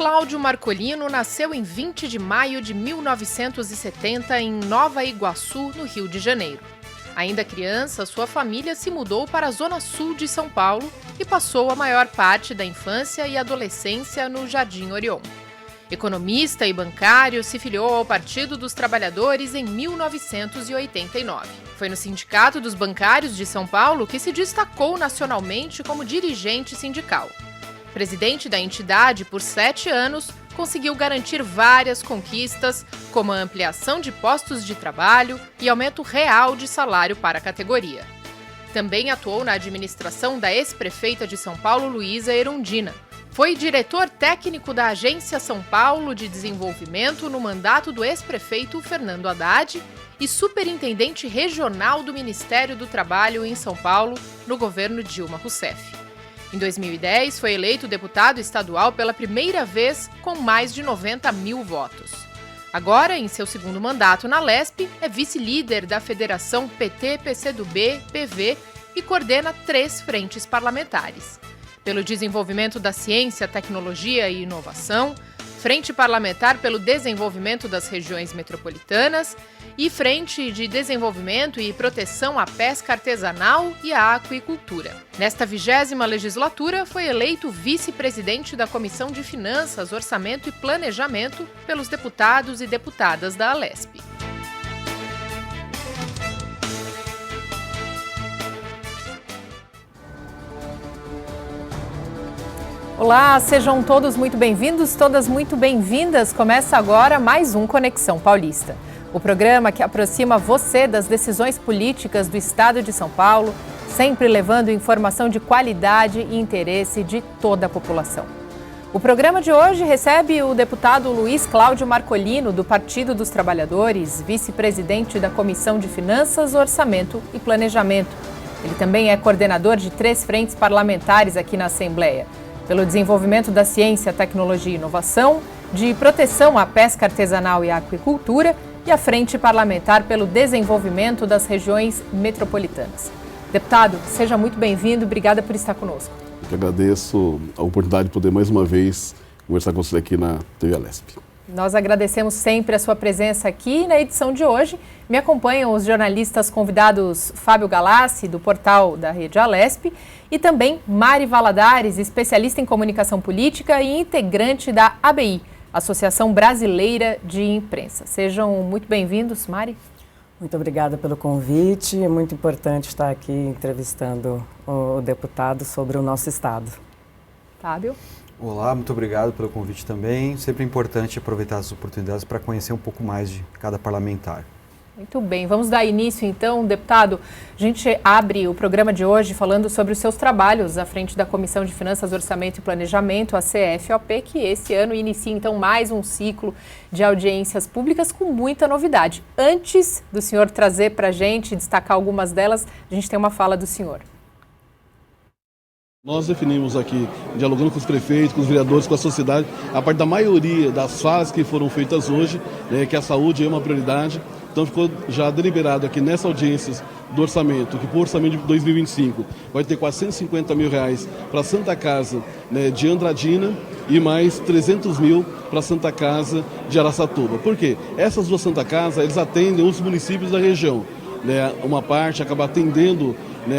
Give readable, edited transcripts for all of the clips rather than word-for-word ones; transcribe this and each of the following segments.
Cláudio Marcolino nasceu em 20 de maio de 1970 em Nova Iguaçu, no Rio de Janeiro. Ainda criança, sua família se mudou para a zona sul de São Paulo e passou a maior parte da infância e adolescência no Jardim Orion. Economista e bancário, se filiou ao Partido dos Trabalhadores em 1989. Foi no Sindicato dos Bancários de São Paulo que se destacou nacionalmente como dirigente sindical. Presidente da entidade por 7 anos, conseguiu garantir várias conquistas, como a ampliação de postos de trabalho e aumento real de salário para a categoria. Também atuou na administração da ex-prefeita de São Paulo, Luísa Erundina. Foi diretor técnico da Agência São Paulo de Desenvolvimento no mandato do ex-prefeito Fernando Haddad e superintendente regional do Ministério do Trabalho em São Paulo, no governo Dilma Rousseff. Em 2010, foi eleito deputado estadual pela primeira vez com mais de 90 mil votos. Agora, em seu segundo mandato na Lesp, é vice-líder da Federação PT, PCdoB, PV e coordena 3 frentes parlamentares. Pelo desenvolvimento da ciência, tecnologia e inovação, Frente Parlamentar pelo Desenvolvimento das Regiões Metropolitanas e Frente de Desenvolvimento e Proteção à Pesca Artesanal e à Aquicultura. Nesta 20ª legislatura, foi eleito vice-presidente da Comissão de Finanças, Orçamento e Planejamento pelos deputados e deputadas da Alesp. Olá, sejam todos muito bem-vindos, todas muito bem-vindas. Começa agora mais um Conexão Paulista. O programa que aproxima você das decisões políticas do Estado de São Paulo, sempre levando informação de qualidade e interesse de toda a população. O programa de hoje recebe o deputado Luiz Cláudio Marcolino, do Partido dos Trabalhadores, vice-presidente da Comissão de Finanças, Orçamento e Planejamento. Ele também é coordenador de 3 frentes parlamentares aqui na Assembleia. Pelo desenvolvimento da ciência, tecnologia e inovação, de proteção à pesca artesanal e à aquicultura e a Frente Parlamentar pelo Desenvolvimento das Regiões Metropolitanas. Deputado, seja muito bem-vindo, obrigada por estar conosco. Eu que agradeço a oportunidade de poder mais uma vez conversar com você aqui na TV Alesp. Nós agradecemos sempre a sua presença aqui. Na edição de hoje, me acompanham os jornalistas convidados Fábio Galassi, do portal da Rede Alesp, e também Mari Valadares, especialista em comunicação política e integrante da ABI, Associação Brasileira de Imprensa. Sejam muito bem-vindos, Mari. Muito obrigada pelo convite. É muito importante estar aqui entrevistando o deputado sobre o nosso estado. Fábio. Olá, muito obrigado pelo convite também. Sempre é importante aproveitar as oportunidades para conhecer um pouco mais de cada parlamentar. Muito bem, vamos dar início então, deputado. A gente abre o programa de hoje falando sobre os seus trabalhos à frente da Comissão de Finanças, Orçamento e Planejamento, a CFOP, que esse ano inicia então mais um ciclo de audiências públicas com muita novidade. Antes do senhor trazer para a gente, destacar algumas delas, a gente tem uma fala do senhor. Nós definimos aqui, dialogando com os prefeitos, com os vereadores, com a sociedade, a parte da maioria das falas que foram feitas hoje, que a saúde é uma prioridade. Então ficou já deliberado aqui nessa audiência do orçamento, que por orçamento de 2025 vai ter R$450 mil para a Santa Casa de Andradina e mais 300 mil para a Santa Casa de Araçatuba. Por quê? Essas 2 Santa Casas, eles atendem os municípios da região. Uma parte acaba atendendo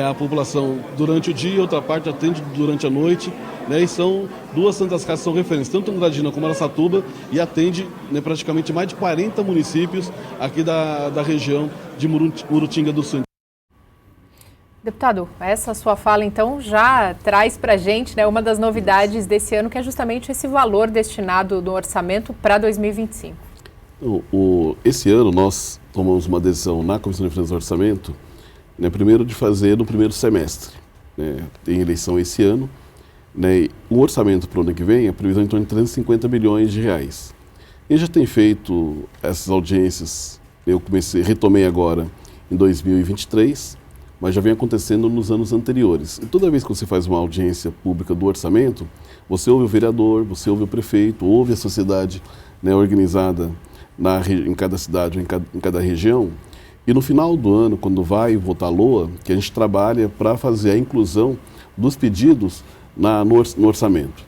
a população durante o dia, outra parte atende durante a noite, e são 2 Santas Casas que são referências, tanto Andradina como Araçatuba, e atende praticamente mais de 40 municípios aqui da região de Murutinga do Sul. Deputado, essa sua fala então já traz para a gente uma das novidades desse ano, que é justamente esse valor destinado no orçamento para 2025. Esse ano nós tomamos uma decisão na Comissão de Finanças e Orçamento, primeiro de fazer no primeiro semestre. Tem eleição esse ano, o orçamento para o ano que vem é previsão em torno de R$350 bilhões. E já tem feito essas audiências, eu retomei agora em 2023, mas já vem acontecendo nos anos anteriores. E toda vez que você faz uma audiência pública do orçamento, você ouve o vereador, você ouve o prefeito, ouve a sociedade organizada em cada cidade ou em cada região. E no final do ano, quando vai votar a LOA, que a gente trabalha para fazer a inclusão dos pedidos no orçamento.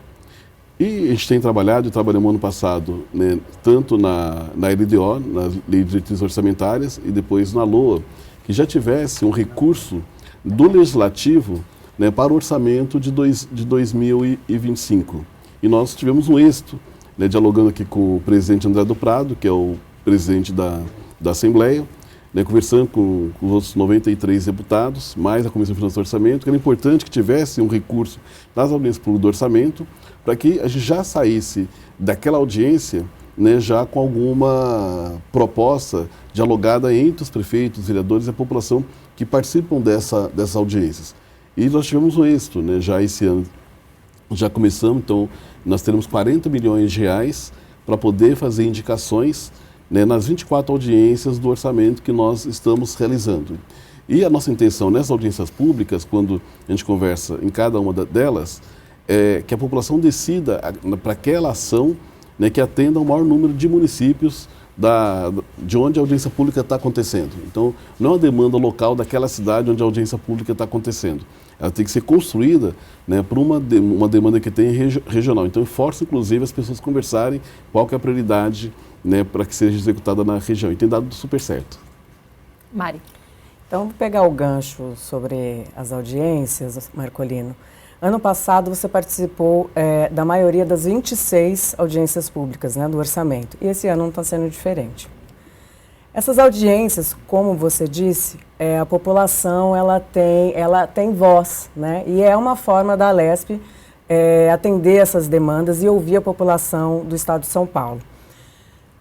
E a gente tem trabalhado e trabalhamos ano passado, né, tanto na LDO, nas Leis de Diretrizes Orçamentárias, e depois na LOA, que já tivesse um recurso do Legislativo, né, para o orçamento de 2025. E nós tivemos um êxito, né, dialogando aqui com o presidente André do Prado, que é o presidente da Assembleia, né, conversando com os outros 93 deputados, mais a Comissão de Finanças e Orçamento, que era importante que tivesse um recurso das audiências públicas do orçamento, para que a gente já saísse daquela audiência, né, já com alguma proposta dialogada entre os prefeitos, os vereadores e a população que participam dessas audiências. E nós tivemos um êxito, né, já esse ano. Já começamos, então nós teremos 40 milhões de reais para poder fazer indicações, né, nas 24 audiências do orçamento que nós estamos realizando. E a nossa intenção nessas audiências públicas, quando a gente conversa em cada uma delas, é que a população decida para aquela ação, né, que atenda ao maior número de municípios de onde a audiência pública está acontecendo. Então, não é uma demanda local daquela cidade onde a audiência pública está acontecendo. Ela tem que ser construída, né, por uma demanda que tem regional. Então, eu forço, inclusive, as pessoas a conversarem qual que é a prioridade, né, para que seja executada na região. E tem dado super certo. Mari. Então, vou pegar o gancho sobre as audiências, Marcolino. Ano passado, você participou da maioria das 26 audiências públicas, né, do orçamento. E esse ano não está sendo diferente. Essas audiências, como você disse, a população ela tem voz, né? E é uma forma da Alesp atender essas demandas e ouvir a população do Estado de São Paulo.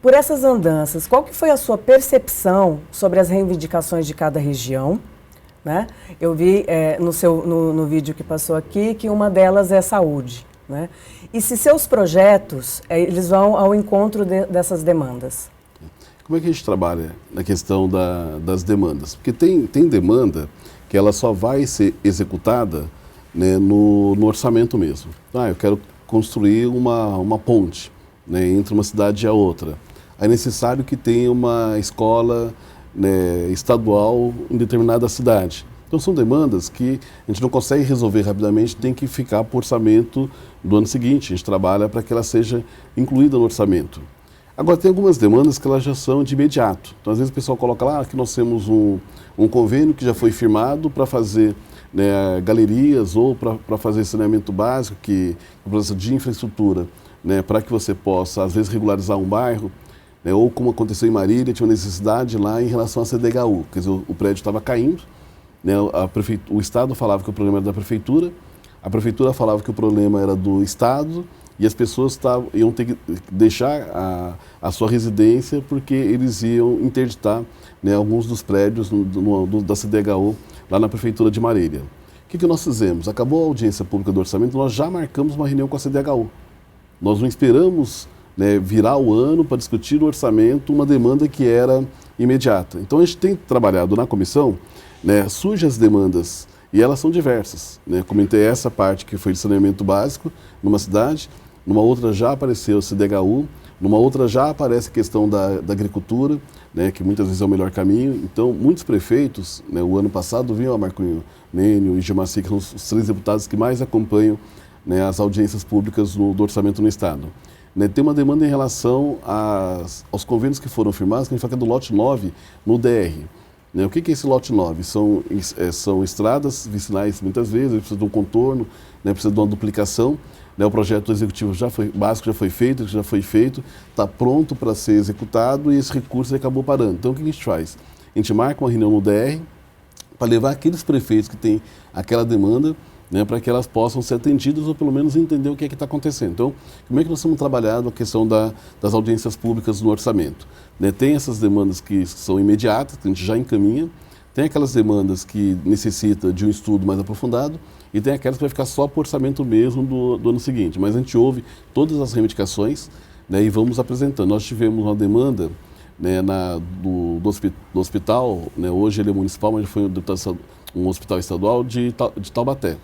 Por essas andanças, qual que foi a sua percepção sobre as reivindicações de cada região? Né? Eu vi no vídeo que passou aqui que uma delas é saúde. Né? E se seus projetos eles vão ao encontro dessas demandas? Como é que a gente trabalha na questão das demandas? Porque tem demanda que ela só vai ser executada, né, no orçamento mesmo. Eu quero construir uma ponte, né, entre uma cidade e a outra. É necessário que tenha uma escola, né, estadual em determinada cidade. Então são demandas que a gente não consegue resolver rapidamente, tem que ficar para o orçamento do ano seguinte. A gente trabalha para que ela seja incluída no orçamento. Agora tem algumas demandas que elas já são de imediato. Então às vezes o pessoal coloca lá que nós temos um convênio que já foi firmado para fazer, né, galerias ou para fazer saneamento básico, que é um processo de infraestrutura, né, para que você possa às vezes regularizar um bairro. Ou como aconteceu em Marília, tinha uma necessidade lá em relação à CDHU, quer dizer, o prédio estava caindo, né, o Estado falava que o problema era da Prefeitura, a Prefeitura falava que o problema era do Estado e as pessoas iam ter que deixar a sua residência porque eles iam interditar, né, alguns dos prédios da CDHU lá na Prefeitura de Marília. O que nós fizemos? Acabou a audiência pública do orçamento, nós já marcamos uma reunião com a CDHU. Nós não esperamos, né, virar o ano para discutir o orçamento, uma demanda que era imediata. Então a gente tem trabalhado na comissão, né, surgem as demandas e elas são diversas. Né? Comentei essa parte que foi de saneamento básico numa cidade, numa outra já apareceu o CDHU, numa outra já aparece a questão da agricultura, né, que muitas vezes é o melhor caminho. Então muitos prefeitos, né, o ano passado vinham a Marcunho Nênio e Gemaci, que são os 3 deputados que mais acompanham, né, as audiências públicas do orçamento no Estado. Né, tem uma demanda em relação aos convênios que foram firmados, que a gente fala que é do lote 9 no DR. Né, o que é esse lote 9? São estradas vicinais, muitas vezes, precisa de um contorno, né, precisa de uma duplicação. Né, o projeto executivo básico já foi feito, está pronto para ser executado e esse recurso acabou parando. Então o que a gente faz? A gente marca uma reunião no DR para levar aqueles prefeitos que têm aquela demanda, né, para que elas possam ser atendidas ou pelo menos entender o que é que está acontecendo. Então, como é que nós estamos trabalhando a questão das audiências públicas no orçamento? Né, tem essas demandas que são imediatas, que a gente já encaminha, tem aquelas demandas que necessitam de um estudo mais aprofundado e tem aquelas que vai ficar só para o orçamento mesmo do ano seguinte. Mas a gente ouve todas as reivindicações, né, e vamos apresentando. Nós tivemos uma demanda, né, do hospital, né, hoje ele é municipal, mas foi um hospital estadual de Taubaté.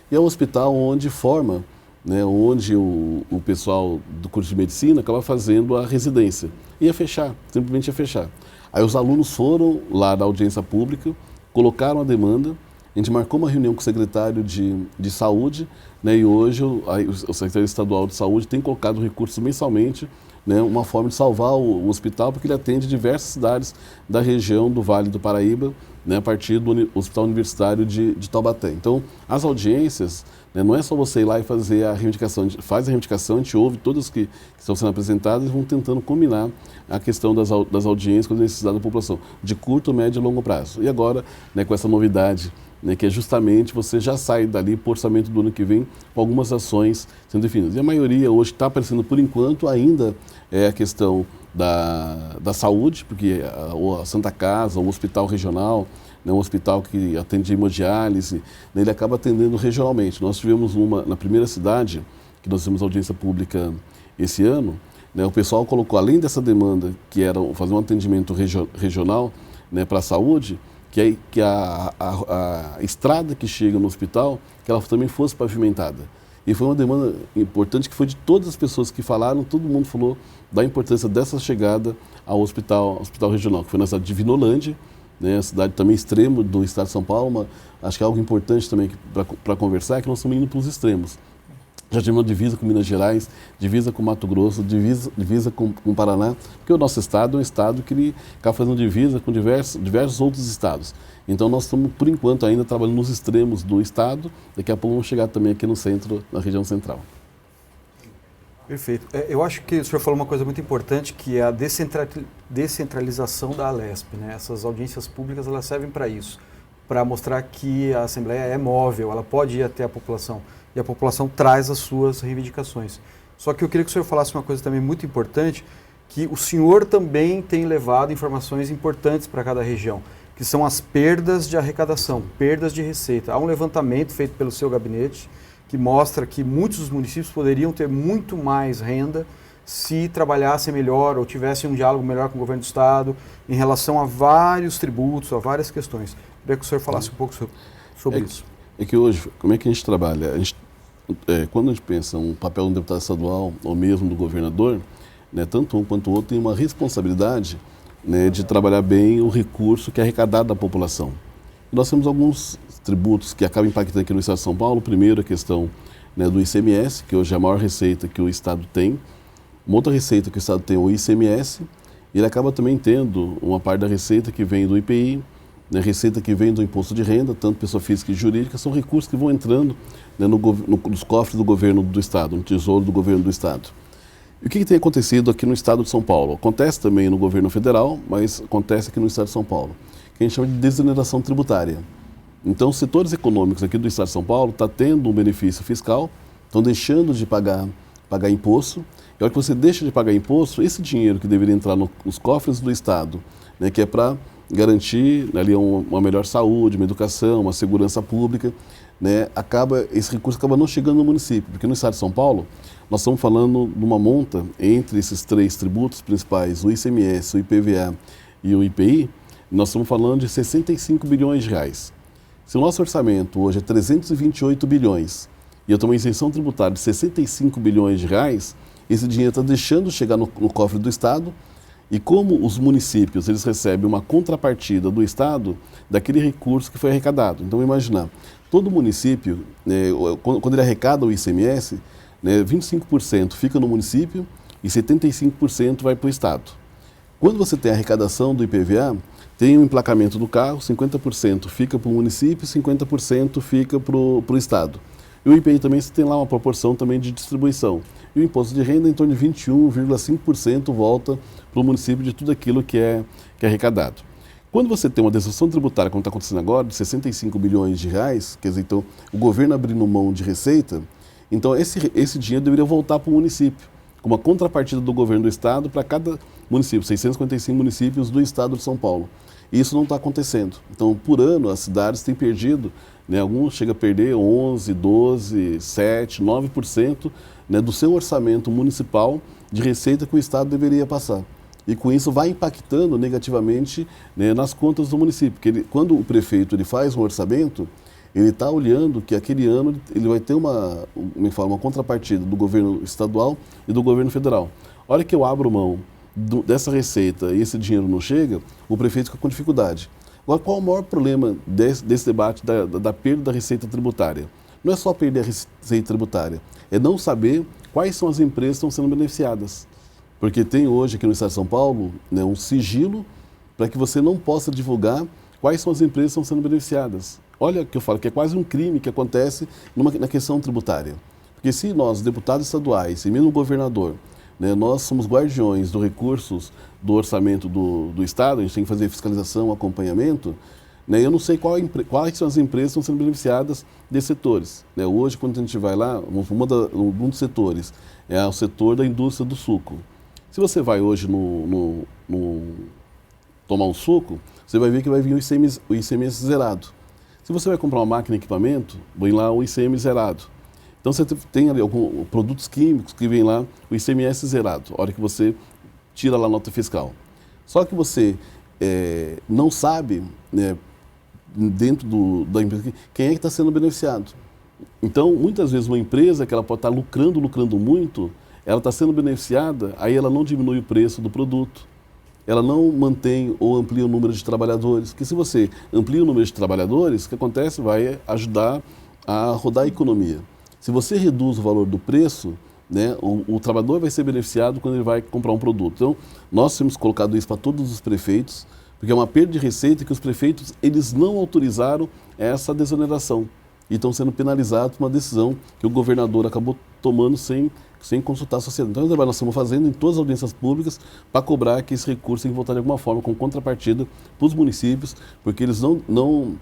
E é um hospital onde forma, né, onde o pessoal do curso de medicina acaba fazendo a residência. Ia fechar, simplesmente ia fechar. Aí os alunos foram lá da audiência pública, colocaram a demanda, a gente marcou uma reunião com o secretário de saúde, né, e hoje o Secretaria Estadual de Saúde tem colocado recursos mensalmente, né, uma forma de salvar o hospital, porque ele atende diversas cidades da região do Vale do Paraíba, né, a partir do Hospital Universitário de Taubaté. Então, as audiências, né, não é só você ir lá e fazer a reivindicação, faz a reivindicação, a gente ouve todas que estão sendo apresentadas e vão tentando combinar a questão das audiências com a necessidade da população, de curto, médio e longo prazo. E agora, né, com essa novidade, né, que é justamente você já sai dali para o orçamento do ano que vem com algumas ações sendo definidas. E a maioria hoje está aparecendo, por enquanto, ainda é a questão da saúde, porque a Santa Casa, o hospital regional, né, um hospital que atende hemodiálise, né, ele acaba atendendo regionalmente. Nós tivemos na primeira cidade, que nós fizemos audiência pública esse ano, né, o pessoal colocou, além dessa demanda, que era fazer um atendimento regional, né, para a saúde, que a estrada que chega no hospital, que ela também fosse pavimentada. E foi uma demanda importante que foi de todas as pessoas que falaram, todo mundo falou da importância dessa chegada ao hospital regional, que foi na cidade de Vinolândia, né, a cidade também extremo do estado de São Paulo. Acho que é algo importante também para conversar, é que nós estamos indo para os extremos. Já tivemos divisa com Minas Gerais, divisa com Mato Grosso, divisa com o Paraná, porque o nosso estado é um estado que ele acaba fazendo divisa com diversos outros estados. Então nós estamos, por enquanto, ainda trabalhando nos extremos do estado, daqui a pouco vamos chegar também aqui no centro, na região central. Perfeito. Eu acho que o senhor falou uma coisa muito importante, que é a descentralização da Alesp, né? Essas audiências públicas, elas servem para isso, para mostrar que a Assembleia é móvel, ela pode ir até a população, e a população traz as suas reivindicações. Só que eu queria que o senhor falasse uma coisa também muito importante, que o senhor também tem levado informações importantes para cada região, que são as perdas de arrecadação, perdas de receita. Há um levantamento feito pelo seu gabinete que mostra que muitos dos municípios poderiam ter muito mais renda se trabalhassem melhor ou tivessem um diálogo melhor com o governo do estado em relação a vários tributos, a várias questões. Eu queria que o senhor falasse um pouco sobre isso. É que hoje, como é que a gente trabalha? Quando a gente pensa um papel do deputado estadual ou mesmo do governador, né, tanto um quanto o outro tem uma responsabilidade, né, de trabalhar bem o recurso que é arrecadado da população. E nós temos alguns tributos que acabam impactando aqui no estado de São Paulo. Primeiro, a questão, né, do ICMS, que hoje é a maior receita que o estado tem. Uma outra receita que o estado tem é o ICMS. E ele acaba também tendo uma parte da receita que vem do IPI, né, receita que vem do imposto de renda, tanto pessoa física e jurídica, são recursos que vão entrando, né, nos cofres do governo do estado, no tesouro do governo do estado. E o que tem acontecido aqui no estado de São Paulo? Acontece também no governo federal, mas acontece aqui no estado de São Paulo, que a gente chama de desoneração tributária. Então, os setores econômicos aqui do estado de São Paulo estão tendo um benefício fiscal, estão deixando de pagar imposto. E a hora que você deixa de pagar imposto, esse dinheiro que deveria entrar nos cofres do estado, né, que é para garantir, né, ali uma melhor saúde, uma educação, uma segurança pública, né, esse recurso acaba não chegando no município, porque no estado de São Paulo nós estamos falando de uma monta entre esses três tributos principais, o ICMS, o IPVA e o IPI, nós estamos falando de 65 bilhões de reais. Se o nosso orçamento hoje é 328 bilhões e eu tenho uma isenção tributária de 65 bilhões de reais, esse dinheiro está deixando de chegar no cofre do estado. E como os municípios eles recebem uma contrapartida do estado daquele recurso que foi arrecadado. Então, imaginar, todo município, né, quando ele arrecada o ICMS, né, 25% fica no município e 75% vai para o estado. Quando você tem a arrecadação do IPVA, tem o emplacamento do carro, 50% fica para o município e 50% fica para o estado. E o IPI também você tem lá uma proporção também de distribuição. E o imposto de renda, em torno de 21,5% volta para o município de tudo aquilo que é arrecadado. Quando você tem uma dedução tributária, como está acontecendo agora, de 65 bilhões de reais, quer dizer, então, o governo abrindo mão de receita, então esse dinheiro deveria voltar para o município, com uma contrapartida do governo do estado para cada município, 655 municípios do estado de São Paulo. E isso não está acontecendo. Então, por ano, as cidades têm perdido, né, alguns chegam a perder 11%, 12%, 7%, 9%, né, do seu orçamento municipal de receita que o estado deveria passar. E com isso vai impactando negativamente, né, nas contas do município. Porque quando o prefeito ele faz um orçamento, ele está olhando que aquele ano ele vai ter uma contrapartida do governo estadual e do governo federal. A hora que eu abro mão dessa receita e esse dinheiro não chega, o prefeito fica com dificuldade. Agora, qual é o maior problema desse debate da perda da receita tributária? não é só perder a receita tributária, é não saber quais são as empresas que estão sendo beneficiadas. Porque tem hoje aqui no Estado de São Paulo, né, um sigilo para que você não possa divulgar quais são as empresas que estão sendo beneficiadas. Olha que eu falo que é quase um crime que acontece na questão tributária. Porque se nós, deputados estaduais e mesmo o governador, né, nós somos guardiões dos recursos do orçamento do Estado, a gente tem que fazer fiscalização, acompanhamento, né, eu não sei quais são as empresas que estão sendo beneficiadas desses setores. Né. Hoje, quando a gente vai lá, um dos setores é o setor da indústria do suco. Se você vai hoje tomar um suco, você vai ver que vai vir o ICMS zerado. Se você vai comprar uma máquina e equipamento, vem lá o ICM zerado. Então você tem ali alguns produtos químicos que vem lá o ICMS zerado, a hora que você tira lá a nota fiscal. Só que você não sabe, né, dentro da empresa, quem é que está sendo beneficiado. Então, muitas vezes uma empresa que ela pode estar lucrando muito, ela está sendo beneficiada, aí ela não diminui o preço do produto, ela não mantém ou amplia o número de trabalhadores. Porque se você amplia o número de trabalhadores, o que acontece? Vai ajudar a rodar a economia. Se você reduz o valor do preço, né, o trabalhador vai ser beneficiado quando ele vai comprar um produto. Então, nós temos colocado isso para todos os prefeitos, porque é uma perda de receita que os prefeitos eles não autorizaram essa desoneração. E estão sendo penalizados por uma decisão que o governador acabou tomando sem consultar a sociedade. Então, nós estamos fazendo em todas as audiências públicas para cobrar que esse recurso tem que voltar de alguma forma com contrapartida para os municípios, porque eles não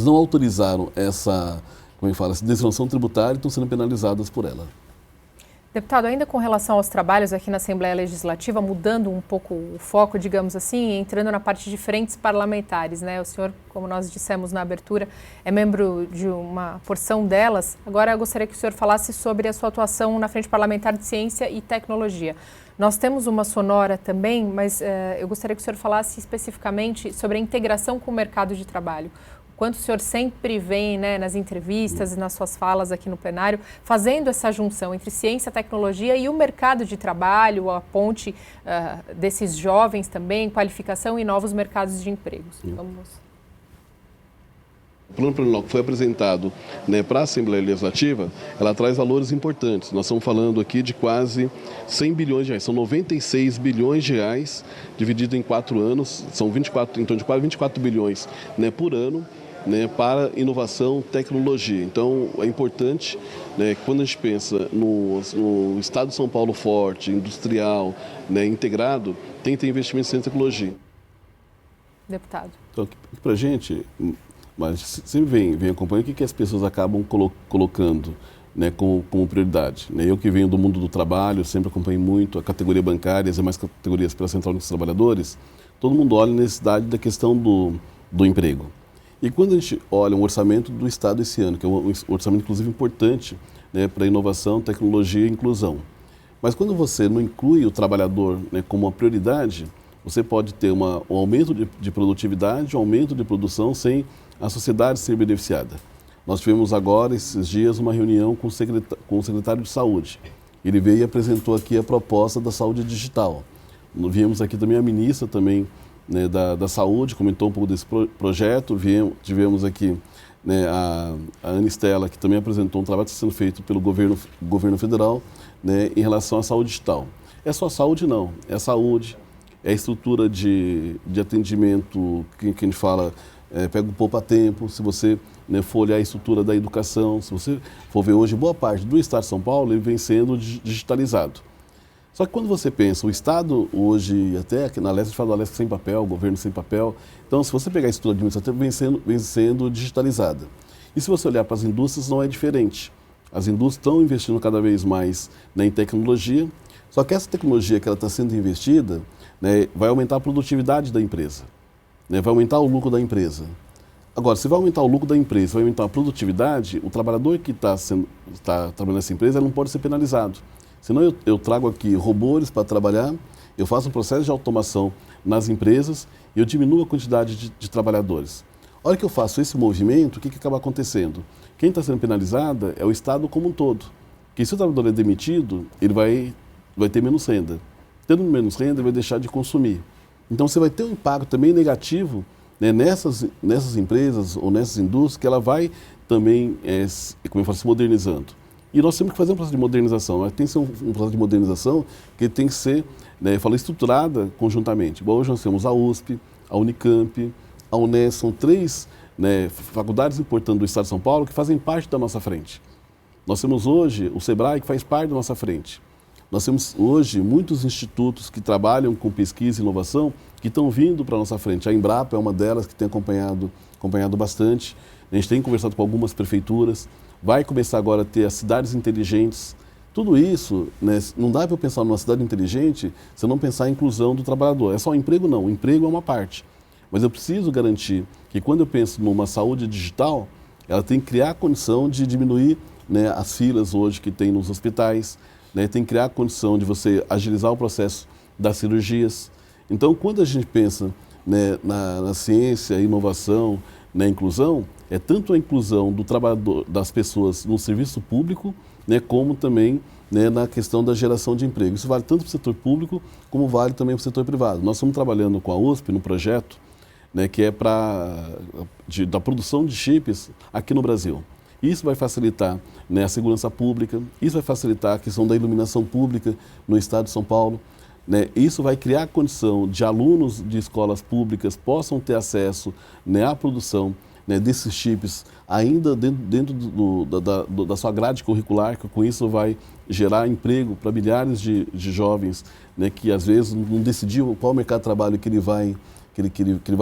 autorizaram essa desoneração tributária e estão sendo penalizadas por ela. Deputado, ainda com relação aos trabalhos aqui na Assembleia Legislativa, mudando um pouco o foco, digamos assim, entrando na parte de frentes parlamentares, né? O senhor, como nós dissemos na abertura, é membro de uma porção delas. Agora eu gostaria que o senhor falasse sobre a sua atuação na Frente Parlamentar de Ciência e Tecnologia. Nós temos uma sonora também, mas eu gostaria que o senhor falasse especificamente sobre a integração com o mercado de trabalho. Quanto o senhor sempre vem, né, nas entrevistas e nas suas falas aqui no plenário, fazendo essa junção entre ciência, tecnologia e o mercado de trabalho, a ponte desses jovens também, qualificação e novos mercados de empregos. Vamos. O plano plurianual que foi apresentado, né, para a Assembleia Legislativa, ela traz valores importantes. Nós estamos falando aqui de quase 100 bilhões de reais, são 96 bilhões de reais, dividido em 4 anos, são em torno de quase 24 bilhões, né, por ano, né, para inovação, tecnologia. Então, é importante, né, quando a gente pensa no Estado de São Paulo forte, industrial, né, integrado, tem que ter investimento em ciência e tecnologia. Deputado. Então, para a gente, mas sempre vem acompanhando o que as pessoas acabam colocando, né, como prioridade. Né? Eu que venho do mundo do trabalho, sempre acompanho muito a categoria bancária, as demais categorias pela Central dos Trabalhadores, todo mundo olha a necessidade da questão do emprego. E quando a gente olha um orçamento do Estado esse ano, que é um orçamento inclusive importante, né, para inovação, tecnologia e inclusão. Mas quando você não inclui o trabalhador, né, como uma prioridade, você pode ter um aumento de produtividade, um aumento de produção sem a sociedade ser beneficiada. Nós tivemos agora, esses dias, uma reunião com o secretário de Saúde. Ele veio e apresentou aqui a proposta da saúde digital. Viemos aqui também a ministra também, né, da Saúde, comentou um pouco desse projeto. Tivemos aqui, né, a Ana Estela, que também apresentou um trabalho que está sendo feito pelo governo federal, né, em relação à saúde digital. É só saúde? Não. É saúde, é a estrutura de atendimento, que a gente fala, pega o poupa-tempo. Se você, né, for olhar a estrutura da educação, se você for ver hoje, boa parte do Estado de São Paulo ele vem sendo digitalizado. Só que quando você pensa, o Estado hoje, até aqui na Leste, a gente fala da Leste sem papel, o governo sem papel. Então, se você pegar a estrutura administrativa, vem sendo digitalizada. E se você olhar para as indústrias, não é diferente. As indústrias estão investindo cada vez mais, né, em tecnologia, só que essa tecnologia que ela está sendo investida, né, vai aumentar a produtividade da empresa, né, vai aumentar o lucro da empresa. Agora, se vai aumentar o lucro da empresa, vai aumentar a produtividade, o trabalhador que está trabalhando nessa empresa ele não pode ser penalizado. Senão eu trago aqui robôs para trabalhar, eu faço um processo de automação nas empresas e eu diminuo a quantidade de trabalhadores. A hora que eu faço esse movimento, o que acaba acontecendo? Quem está sendo penalizado é o Estado como um todo. Porque se o trabalhador é demitido, ele vai ter menos renda. Tendo menos renda, ele vai deixar de consumir. Então você vai ter um impacto também negativo, né, nessas empresas ou nessas indústrias que ela vai também, como eu falo, se modernizando. E nós temos que fazer um processo de modernização. Mas tem que ser um processo de modernização que tem que ser, né, eu falo, estruturada conjuntamente. Igual hoje nós temos a USP, a Unicamp, a Unesp, são 3, né, faculdades importantes do Estado de São Paulo que fazem parte da nossa frente. Nós temos hoje o SEBRAE, que faz parte da nossa frente. Nós temos hoje muitos institutos que trabalham com pesquisa e inovação que estão vindo para a nossa frente. A Embrapa é uma delas que tem acompanhado bastante. A gente tem conversado com algumas prefeituras. Vai começar agora a ter as cidades inteligentes. Tudo isso, né, não dá para eu pensar numa cidade inteligente se eu não pensar em inclusão do trabalhador. É só emprego? Não. O emprego é uma parte. Mas eu preciso garantir que quando eu penso numa saúde digital, ela tem que criar a condição de diminuir, né, as filas hoje que tem nos hospitais, né, tem que criar a condição de você agilizar o processo das cirurgias. Então, quando a gente pensa, né, na ciência, inovação, na inclusão, é tanto a inclusão do trabalhador, das pessoas no serviço público, né, como também, né, na questão da geração de emprego. Isso vale tanto para o setor público, como vale também para o setor privado. Nós estamos trabalhando com a USP no projeto, né, que é da produção de chips aqui no Brasil. Isso vai facilitar, né, a segurança pública, isso vai facilitar a questão da iluminação pública no estado de São Paulo. Né, isso vai criar a condição de alunos de escolas públicas possam ter acesso, né, à produção, né, desses chips ainda dentro da sua grade curricular, que com isso vai gerar emprego para milhares de jovens, né, que às vezes não decidiam qual mercado de trabalho que ele vai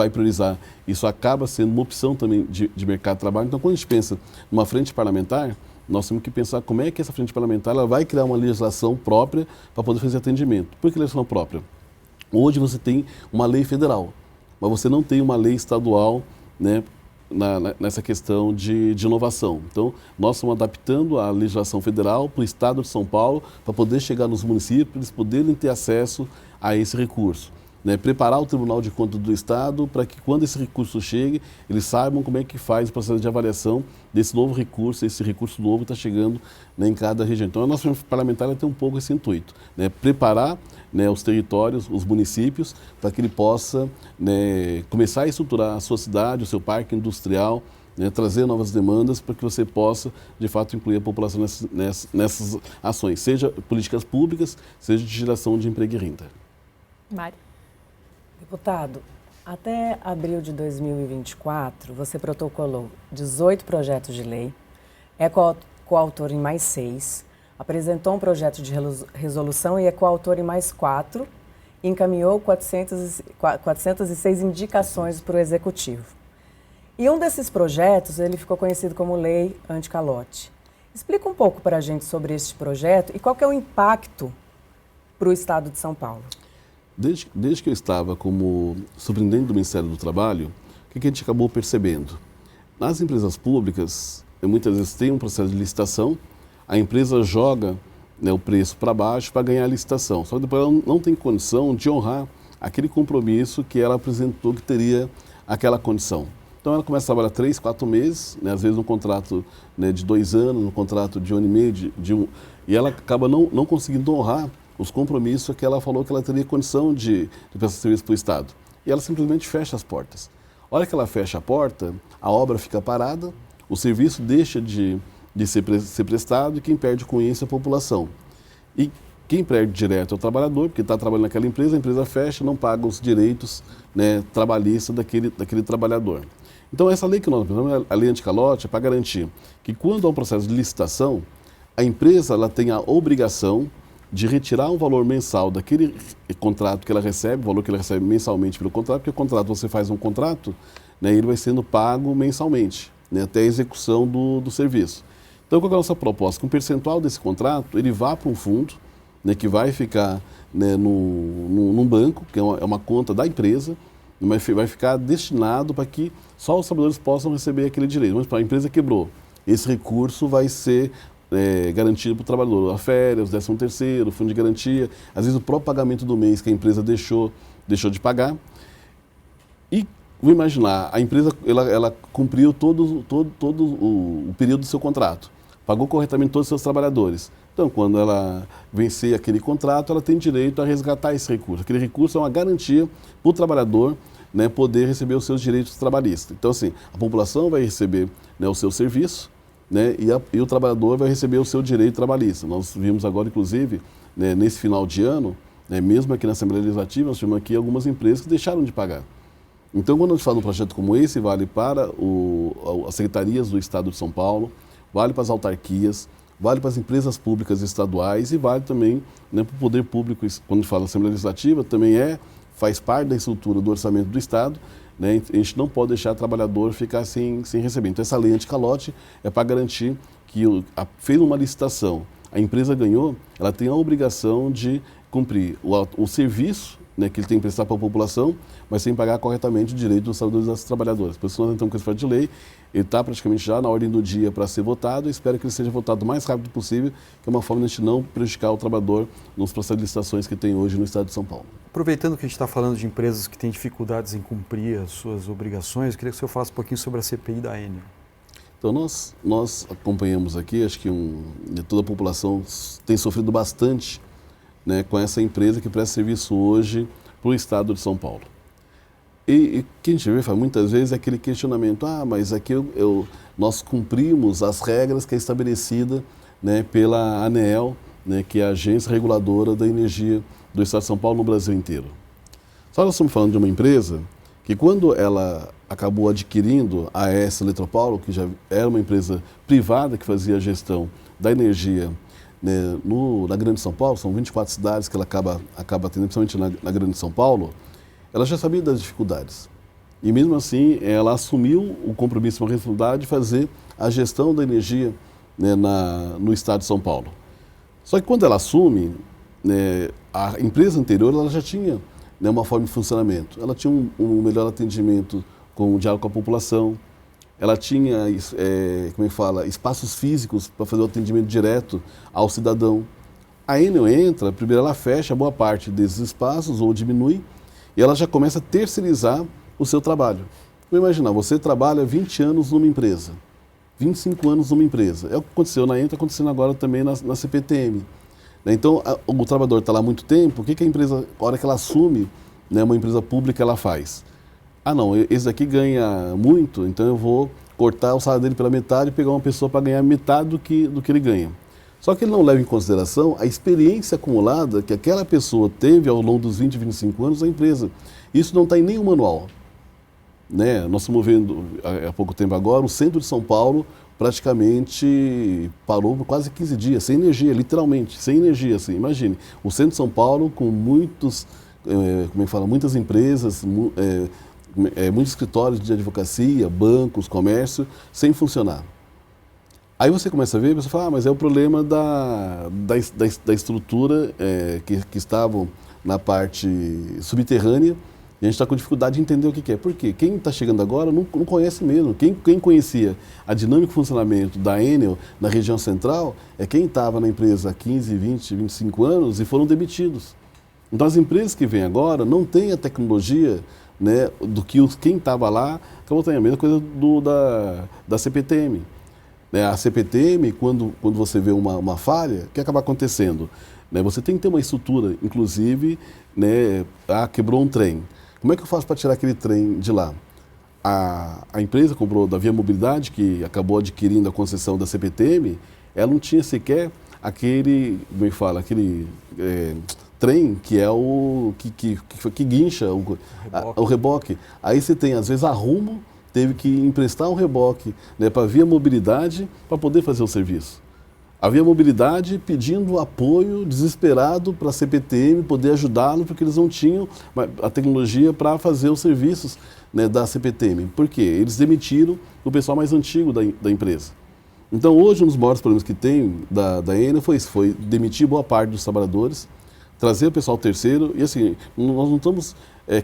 priorizar. Isso acaba sendo uma opção também de mercado de trabalho. Então, quando a gente pensa numa frente parlamentar, nós temos que pensar como é que essa frente parlamentar ela vai criar uma legislação própria para poder fazer atendimento. Por que legislação própria? Hoje você tem uma lei federal, mas você não tem uma lei estadual, né, nessa questão de inovação. Então, nós estamos adaptando a legislação federal para o estado de São Paulo para poder chegar nos municípios, para eles poderem ter acesso a esse recurso. Né, preparar o Tribunal de Contas do Estado para que quando esse recurso chegue, eles saibam como é que faz o processo de avaliação desse novo recurso, esse recurso novo está chegando, né, em cada região. Então a nossa parlamentar tem um pouco esse intuito, né, preparar, né, os territórios, os municípios, para que ele possa, né, começar a estruturar a sua cidade, o seu parque industrial, né, trazer novas demandas para que você possa, de fato, incluir a população nessas ações, seja políticas públicas, seja de geração de emprego e renda. Mari. Deputado, até abril de 2024, você protocolou 18 projetos de lei, é coautor em mais 6, apresentou um projeto de resolução e é coautor em mais 4, e encaminhou 406 indicações para o Executivo. E um desses projetos, ele ficou conhecido como Lei Anticalote. Explica um pouco para a gente sobre este projeto e qual que é o impacto para o Estado de São Paulo. Desde que eu estava como superintendente do Ministério do Trabalho, o que a gente acabou percebendo? Nas empresas públicas, muitas vezes tem um processo de licitação, a empresa joga, né, o preço para baixo para ganhar a licitação, só que depois ela não tem condição de honrar aquele compromisso que ela apresentou que teria aquela condição. Então ela começa a trabalhar 3, 4 meses, né, às vezes um contrato, né, de 2 anos, um contrato de 1 ano e meio, e ela acaba não conseguindo honrar os compromissos que ela falou que ela teria condição de prestar serviço para o Estado. E ela simplesmente fecha as portas. A hora que ela fecha a porta, a obra fica parada, o serviço deixa de ser prestado e quem perde com isso é a população. E quem perde direto é o trabalhador, porque está trabalhando naquela empresa, a empresa fecha, não paga os direitos, né, trabalhistas daquele trabalhador. Então essa lei que nós temos, a lei anticalote, é para garantir que quando há um processo de licitação, a empresa ela tem a obrigação de retirar um valor mensal daquele contrato que ela recebe, o valor que ela recebe mensalmente pelo contrato, porque o contrato, você faz um contrato, né, ele vai sendo pago mensalmente, né, até a execução do serviço. Então, qual é a nossa proposta? Que um percentual desse contrato, ele vá para um fundo, né, que vai ficar, né, num banco, que é uma conta da empresa, mas vai ficar destinado para que só os trabalhadores possam receber aquele direito. Mas para a empresa quebrou, esse recurso vai ser garantido para o trabalhador, a férias, 13º, fundo de garantia, às vezes o próprio pagamento do mês que a empresa deixou de pagar. E vou imaginar, a empresa ela cumpriu todo o período do seu contrato. pagou corretamente todos os seus trabalhadores. Então, quando ela vencer aquele contrato, ela tem direito a resgatar esse recurso. Aquele recurso é uma garantia para o trabalhador, né, poder receber os seus direitos trabalhistas. Então, assim, a população vai receber, né, o seu serviço, né, e o trabalhador vai receber o seu direito trabalhista. Nós vimos agora, inclusive, né, nesse final de ano, né, mesmo aqui na Assembleia Legislativa, nós tivemos aqui algumas empresas que deixaram de pagar. Então, quando a gente fala de um projeto como esse, vale para as secretarias do Estado de São Paulo, vale para as autarquias, vale para as empresas públicas estaduais e vale também, né, para o poder público. Quando a gente fala Assembleia Legislativa, também faz parte da estrutura do orçamento do Estado, né? A gente não pode deixar o trabalhador ficar sem receber. Então, essa lei anticalote é para garantir que, fez uma licitação, a empresa ganhou, ela tem a obrigação de cumprir o serviço, né, que ele tem que prestar para a população, mas sem pagar corretamente o direito dos trabalhadores e das trabalhadoras. Por isso, nós entramos com esse projeto de lei, ele está praticamente já na ordem do dia para ser votado, eu espero que ele seja votado o mais rápido possível, que é uma forma de a gente não prejudicar o trabalhador nos processos de licitações que tem hoje no Estado de São Paulo. Aproveitando que a gente está falando de empresas que têm dificuldades em cumprir as suas obrigações, eu queria que o senhor falasse um pouquinho sobre a CPI da Enel. Então, nós acompanhamos aqui, acho que toda a população tem sofrido bastante, né, com essa empresa que presta serviço hoje para o Estado de São Paulo. E o que a gente vê muitas vezes é aquele questionamento, mas aqui nós cumprimos as regras que é estabelecida, né, pela ANEEL, né, que é a Agência Reguladora da Energia do Estado de São Paulo no Brasil inteiro. Só nós estamos falando de uma empresa que quando ela acabou adquirindo a AES Eletropaulo, que já era uma empresa privada que fazia a gestão da energia, né, na Grande São Paulo, são 24 cidades que ela acaba atendendo, principalmente na Grande São Paulo, ela já sabia das dificuldades. E mesmo assim, ela assumiu o compromisso, uma responsabilidade de fazer a gestão da energia, né, no Estado de São Paulo. Só que quando ela assume, né, a empresa anterior ela já tinha, né, uma forma de funcionamento. Ela tinha um melhor atendimento com o diálogo com a população, ela tinha, espaços físicos para fazer o atendimento direto ao cidadão. A Enel entra, primeiro ela fecha boa parte desses espaços ou diminui e ela já começa a terceirizar o seu trabalho. Vamos imaginar, você trabalha 20 anos numa empresa, 25 anos numa empresa. É o que aconteceu na Enel, está acontecendo agora também na CPTM. Então, o trabalhador está lá há muito tempo, o que a empresa, a hora que ela assume, né, uma empresa pública, ela faz? Não, esse daqui ganha muito, então eu vou cortar o salário dele pela metade e pegar uma pessoa para ganhar metade do que ele ganha. Só que ele não leva em consideração a experiência acumulada que aquela pessoa teve ao longo dos 20, 25 anos da empresa. Isso não está em nenhum manual. Né? Nós estamos vendo, há pouco tempo agora, o centro de São Paulo praticamente parou por quase 15 dias, sem energia, literalmente, sem energia. Assim. Imagine, o centro de São Paulo com muitas empresas, muitos escritórios de advocacia, bancos, comércio, sem funcionar. Aí você começa a ver, você fala, mas é o problema da estrutura que estavam na parte subterrânea, e a gente está com dificuldade de entender o que é. Por quê? Quem está chegando agora não conhece mesmo. Quem conhecia a dinâmica de funcionamento da Enel na região central é quem estava na empresa há 15, 20, 25 anos e foram demitidos. Então as empresas que vêm agora não têm a tecnologia, né, do que quem estava lá, acabou tendo a mesma coisa da CPTM. A CPTM, quando você vê uma falha, o que acaba acontecendo? Você tem que ter uma estrutura, inclusive, né, quebrou um trem. Como é que eu faço para tirar aquele trem de lá? A empresa comprou da Via Mobilidade, que acabou adquirindo a concessão da CPTM, ela não tinha sequer aquele trem que é o que guincha o reboque. Aí você tem, às vezes, a Rumo teve que emprestar um reboque, né, para a Via Mobilidade para poder fazer o serviço. A Via Mobilidade pedindo apoio desesperado para a CPTM poder ajudá-lo, porque eles não tinham a tecnologia para fazer os serviços, né, da CPTM. Por quê? Eles demitiram o pessoal mais antigo da empresa. Então, hoje, um dos maiores problemas que tem da Enel foi demitir boa parte dos trabalhadores, trazer o pessoal terceiro, e assim, nós não estamos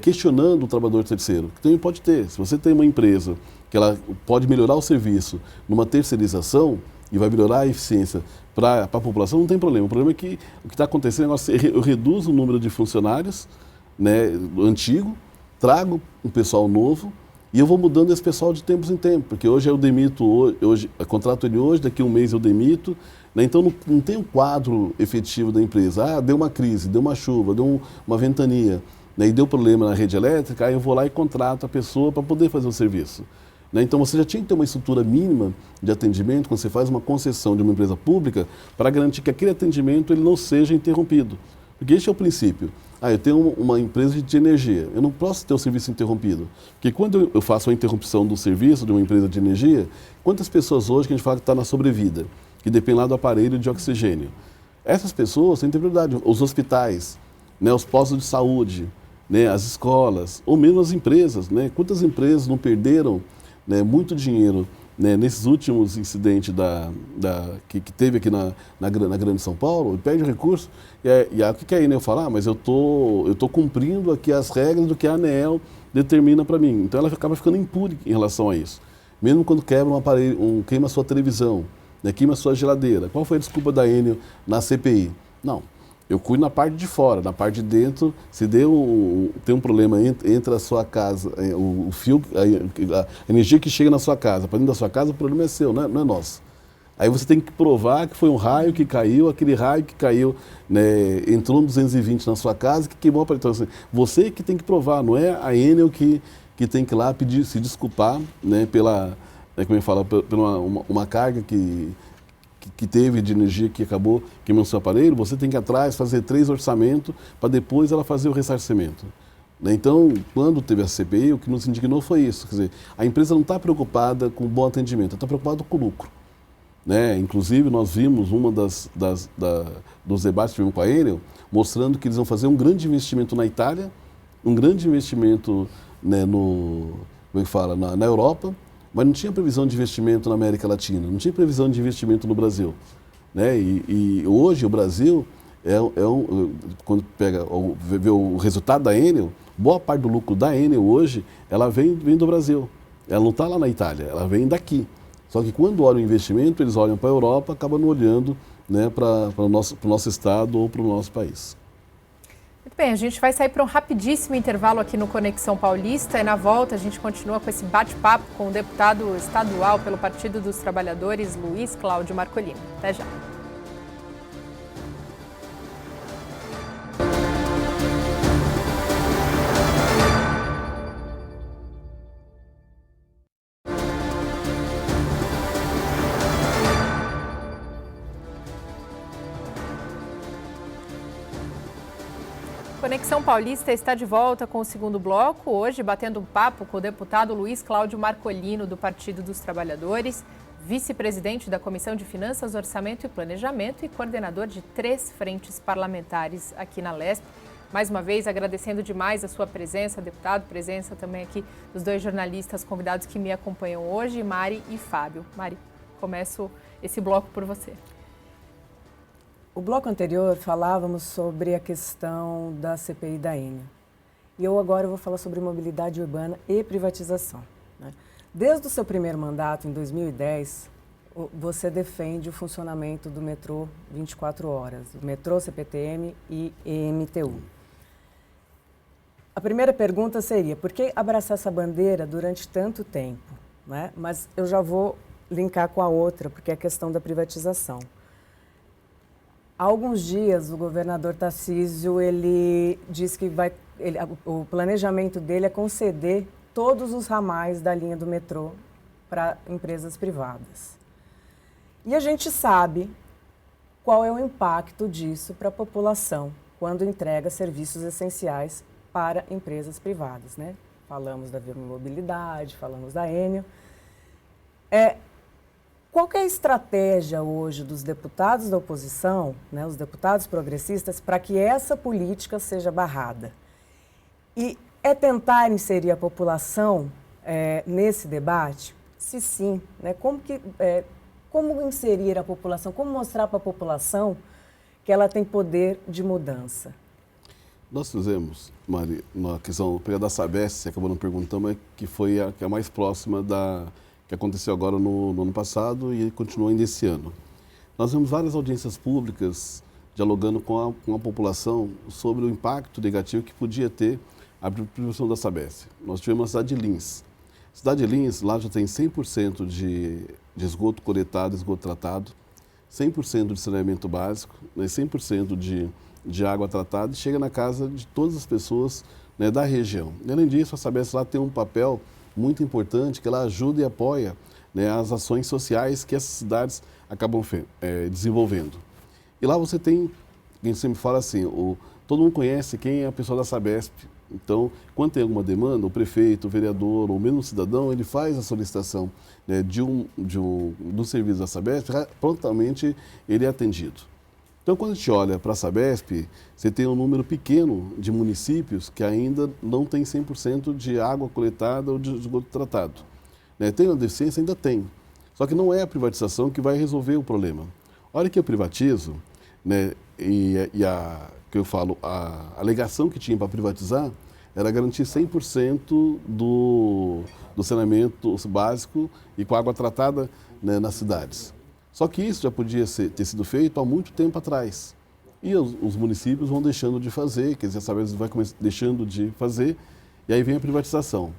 questionando o trabalhador terceiro, que também pode ter. Se você tem uma empresa que ela pode melhorar o serviço numa terceirização, e vai melhorar a eficiência para a população, não tem problema. O problema é que o que está acontecendo é eu reduzo o número de funcionários, né, antigo, trago um pessoal novo E eu vou mudando esse pessoal de tempos em tempos, porque hoje eu demito, hoje, eu contrato ele hoje, daqui a um mês eu demito, né? Então não tem um quadro efetivo da empresa. Ah, deu uma crise, deu uma chuva, deu uma ventania, né? E deu problema na rede elétrica, aí eu vou lá e contrato a pessoa para poder fazer o serviço. Né? Então você já tinha que ter uma estrutura mínima de atendimento quando você faz uma concessão de uma empresa pública para garantir que aquele atendimento ele não seja interrompido. Porque esse é o princípio. Ah, eu tenho uma empresa de energia, eu não posso ter o serviço interrompido. Porque quando eu faço a interrupção do serviço de uma empresa de energia, quantas pessoas hoje que a gente fala que está na sobrevida, que depende lá do aparelho de oxigênio? Essas pessoas têm prioridade, os hospitais, né, os postos de saúde, né, as escolas, ou mesmo as empresas. Né? Quantas empresas não perderam, né, muito dinheiro, né, nesses últimos incidentes que teve aqui na Grande São Paulo, perde recurso, e aí o que a Enel fala? Ah, mas eu tô cumprindo aqui as regras do que a ANEEL determina para mim. Então ela acaba ficando impune em relação a isso. Mesmo quando quebra um aparelho, queima a sua televisão, né, queima a sua geladeira. Qual foi a desculpa da Enel na CPI? Não. Eu cuido na parte de fora, na parte de dentro, se tem um problema entre a sua casa, o fio, a energia que chega na sua casa, para dentro da sua casa, o problema é seu, não é nosso. Aí você tem que provar que foi um raio que caiu, aquele raio que caiu, né, entrou no 220 na sua casa, que queimou a parede. Então, assim, você que tem que provar, não é a Enel que tem que ir lá pedir, se desculpar, né, pela, como eu falo, pela uma carga que teve de energia que acabou queimando seu aparelho. Você tem que ir atrás, fazer 3 orçamentos para depois ela fazer o ressarcimento. Então, quando teve a CPI, o que nos indignou foi isso. Quer dizer, a empresa não está preocupada com o bom atendimento, ela está preocupada com o lucro. Né? Inclusive, nós vimos uma dos debates que tivemos com a Enel, mostrando que eles vão fazer um grande investimento na Itália, um grande investimento, né, na Europa, mas não tinha previsão de investimento na América Latina, não tinha previsão de investimento no Brasil. Né? E hoje o Brasil, quando vê o resultado da Enel, boa parte do lucro da Enel hoje, ela vem do Brasil. Ela não está lá na Itália, ela vem daqui. Só que quando olham o investimento, eles olham para a Europa, acabam não olhando, né, para o nosso estado ou para o nosso país. Muito bem, a gente vai sair para um rapidíssimo intervalo aqui no Conexão Paulista e na volta a gente continua com esse bate-papo com o deputado estadual pelo Partido dos Trabalhadores, Luiz Cláudio Marcolino. Até já. Conexão Paulista está de volta com o segundo bloco, hoje batendo um papo com o deputado Luiz Cláudio Marcolino, do Partido dos Trabalhadores, vice-presidente da Comissão de Finanças, Orçamento e Planejamento e coordenador de 3 frentes parlamentares aqui na Lesp. Mais uma vez, agradecendo demais a sua presença, deputado, presença também aqui dos 2 jornalistas convidados que me acompanham hoje, Mari e Fábio. Mari, começo esse bloco por você. O bloco anterior falávamos sobre a questão da CPI da Enel. E eu agora vou falar sobre mobilidade urbana e privatização. Né? Desde o seu primeiro mandato, em 2010, você defende o funcionamento do metrô 24 horas, o metrô, CPTM e EMTU. A primeira pergunta seria, por que abraçar essa bandeira durante tanto tempo? Né? Mas eu já vou linkar com a outra, porque é a questão da privatização. Há alguns dias, o governador Tarcísio, ele diz que o planejamento dele é conceder todos os ramais da linha do metrô para empresas privadas. E a gente sabe qual é o impacto disso para a população quando entrega serviços essenciais para empresas privadas. Né? Falamos da Viva Mobilidade, falamos da Enel. Qual que é a estratégia hoje dos deputados da oposição, né, os deputados progressistas, para que essa política seja barrada? E é tentar inserir a população nesse debate? Se sim, né, como inserir a população, como mostrar para a população que ela tem poder de mudança? Nós fizemos, Mari, na questão da Sabesp, você acabou não perguntando, mas que foi a mais próxima que aconteceu agora no ano passado e continua ainda esse ano. Nós vimos várias audiências públicas dialogando com a população sobre o impacto negativo que podia ter a privatização da Sabesp. Nós tivemos a cidade de Lins. Cidade de Lins, lá já tem 100% de esgoto coletado, esgoto tratado, 100% de saneamento básico, né, 100% de água tratada e chega na casa de todas as pessoas, né, da região. E, além disso, a Sabesp lá tem um papel muito importante que ela ajuda e apoia, né, as ações sociais que essas cidades acabam desenvolvendo. E lá você tem, a gente sempre fala assim, todo mundo conhece quem é a pessoa da Sabesp. Então, quando tem alguma demanda, o prefeito, o vereador ou mesmo o cidadão, ele faz a solicitação, né, do serviço da Sabesp, prontamente ele é atendido. Então, quando a gente olha para a Sabesp, você tem um número pequeno de municípios que ainda não tem 100% de água coletada ou de esgoto tratado. Né? Tem uma deficiência? Ainda tem. Só que não é a privatização que vai resolver o problema. A hora que eu privatizo, né, que eu falo, a alegação que tinha para privatizar era garantir 100% do saneamento básico e com água tratada, né, nas cidades. Só que isso já podia ter sido feito há muito tempo atrás. E os municípios vão deixando de fazer, quer dizer, a Sabesp vai deixando de fazer, e aí vem a privatização.